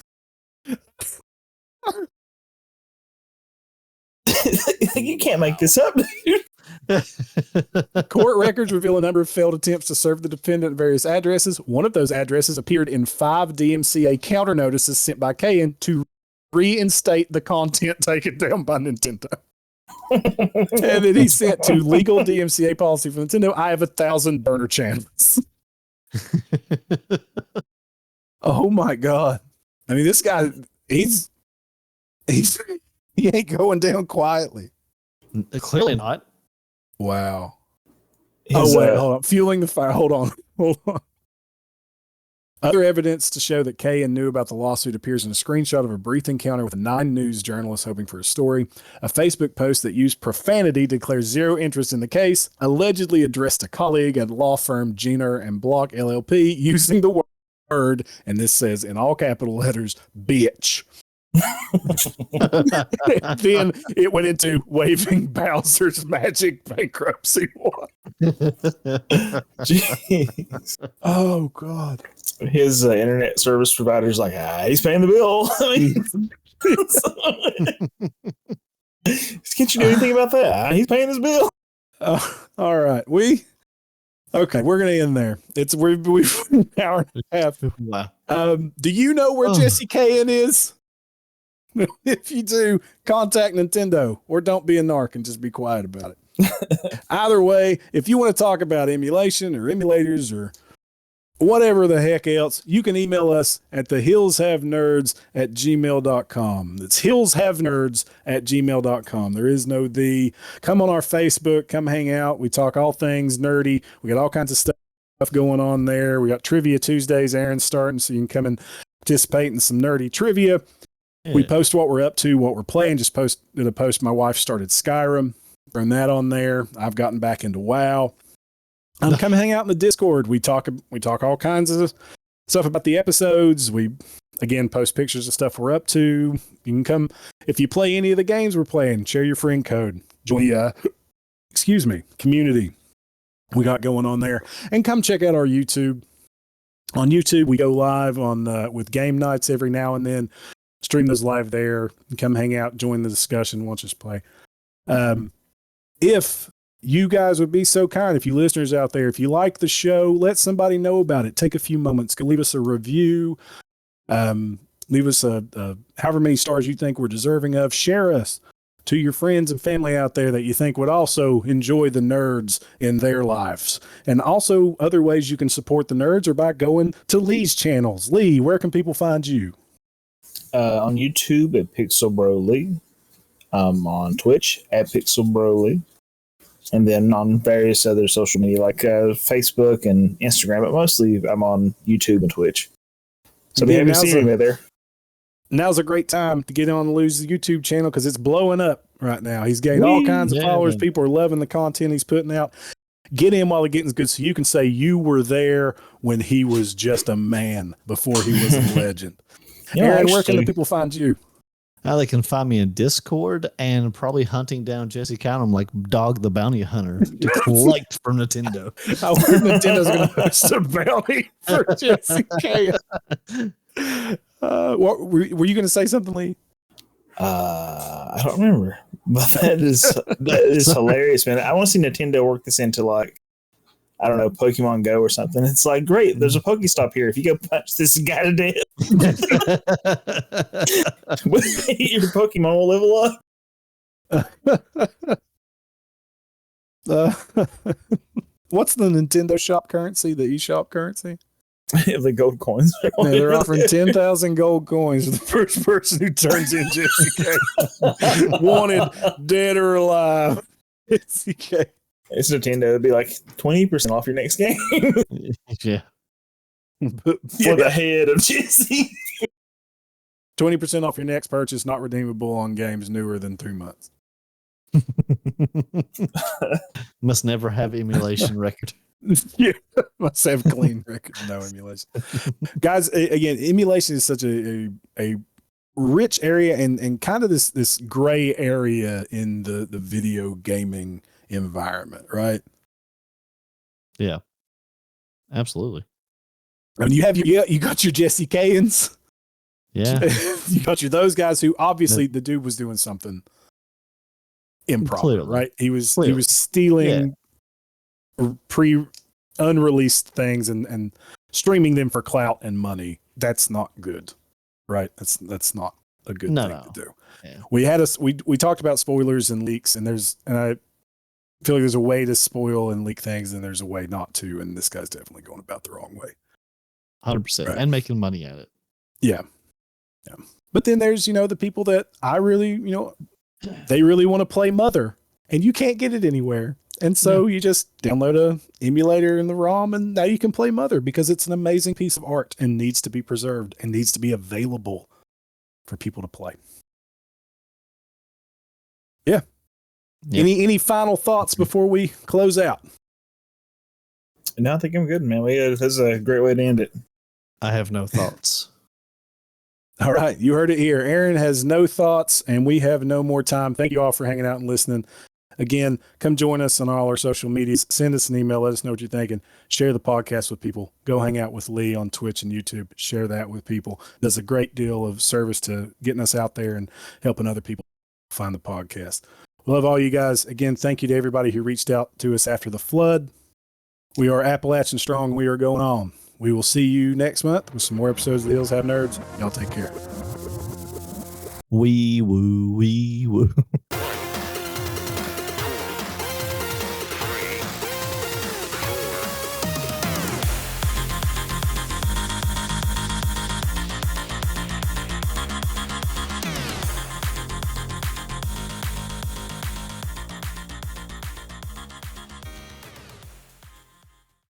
You can't make this up, dude. Court records reveal a number of failed attempts to serve the defendant at various addresses. One of those addresses appeared in 5 DMCA counter notices sent by Keighin to reinstate the content taken down by Nintendo. And then he sent to legal DMCA policy for Nintendo, "I have 1,000 burner channels." Oh my God. I mean, this guy, he ain't going down quietly. Clearly not. Wow. His, Hold on. Fueling the fire. Hold on. Other evidence to show that Keighin knew about the lawsuit appears in a screenshot of a brief encounter with a 9 News journalist hoping for a story. A Facebook post that used profanity to declare zero interest in the case, allegedly addressed a colleague at law firm Jenner and Block LLP using the word, and this says in all capital letters, "bitch." Then it went into waiving Bowser's Magic bankruptcy law. Jeez. Oh God. His internet service provider's like, he's paying the bill. I mean, can't you do anything about that? He's paying his bill. All right. We're gonna end there. We've an hour and a half. Wow. Do you know where Jesse Keighin is? If you do, contact Nintendo, or don't be a narc and just be quiet about it. Either way, if you want to talk about emulation or emulators or whatever the heck else, you can email us at thehillshavenerds@gmail.com. That's hillshavenerds@gmail.com. There is no the. Come on our Facebook, come hang out. We talk all things nerdy. We got all kinds of stuff going on there. We got Trivia Tuesdays, Aaron's starting, so you can come and participate in some nerdy trivia. Yeah. We post what we're up to, what we're playing. Just did a post. My wife started Skyrim. Run that on there. I've gotten back into WoW. Come hang out in the Discord. We talk all kinds of stuff about the episodes. We again post pictures of stuff we're up to. You can come if you play any of the games we're playing. Share your friend code. Join community we got going on there, and come check out our YouTube. On YouTube, we go live on with game nights every now and then. Stream those live there. And come hang out, join the discussion, watch us play. If you guys would be so kind, if you listeners out there, if you like the show, let somebody know about it. Take a few moments. Go leave us a review. Leave us a however many stars you think we're deserving of. Share us to your friends and family out there that you think would also enjoy the nerds in their lives. And also other ways you can support the nerds are by going to Lee's channels. Lee, where can people find you? On YouTube at Pixel Bro Lee. On Twitch at Pixel Bro Lee. And then on various other social media like Facebook and Instagram, but mostly I'm on YouTube and Twitch. So we haven't seen me there. Now's a great time to get on Lou's YouTube channel because it's blowing up right now. He's getting all kinds of followers. People are loving the content he's putting out. Get in while the getting's good so you can say you were there when he was just a man before he was a legend. Aaron, where can the people find you? They can find me in Discord and probably hunting down Jesse Callum like Dog the Bounty Hunter to collect from Nintendo. I wonder if Nintendo's going to host a bounty for Jesse Callum. Were you going to say something, Lee? I don't remember, but that is hilarious, man. I want to see Nintendo work this into like I don't know, Pokemon Go or something. It's like, great, there's a Pokestop here. If you go punch this guy to death, your Pokemon will level up. What's the Nintendo shop currency? The eShop currency? The gold coins. Yeah, they're offering 10,000 gold coins to the first person who turns in Jesse K. Wanted, dead or alive. Jesse K. It's Nintendo. It'd be like 20% off your next game. Yeah. For the head of Jesse. 20% off your next purchase, not redeemable on games newer than 3 months. Must never have emulation record. Yeah, must have clean record, no emulation. Guys, again, emulation is such a rich area and kind of this gray area in the video gaming environment, right? Yeah, absolutely. I mean, you got your Jesse Keighin's. Yeah, you got those guys who obviously the dude was doing something improper, Clearly. right? He was stealing unreleased things and streaming them for clout and money. That's not good, right? That's not a good thing to do. Yeah. We talked about spoilers and leaks, and I feel like there's a way to spoil and leak things, and there's a way not to, and this guy's definitely going about the wrong way. 100%, right. And making money at it. Yeah. But then there's the people that I really they really want to play Mother, and you can't get it anywhere. And so you just download a emulator in the ROM, and now you can play Mother because it's an amazing piece of art and needs to be preserved and needs to be available for people to play. Yeah. Any final thoughts before we close out? No, I think I'm good, man. This is a great way to end it. I have no thoughts. All right. You heard it here. Aaron has no thoughts, and we have no more time. Thank you all for hanging out and listening. Again, come join us on all our social medias. Send us an email. Let us know what you're thinking. Share the podcast with people. Go hang out with Lee on Twitch and YouTube. Share that with people. Does a great deal of service to getting us out there and helping other people find the podcast. We love all you guys. Again, thank you to everybody who reached out to us after the flood. We are Appalachian Strong. We are going on. We will see you next month with some more episodes of The Hills Have Nerds. Y'all take care. Wee woo, wee woo.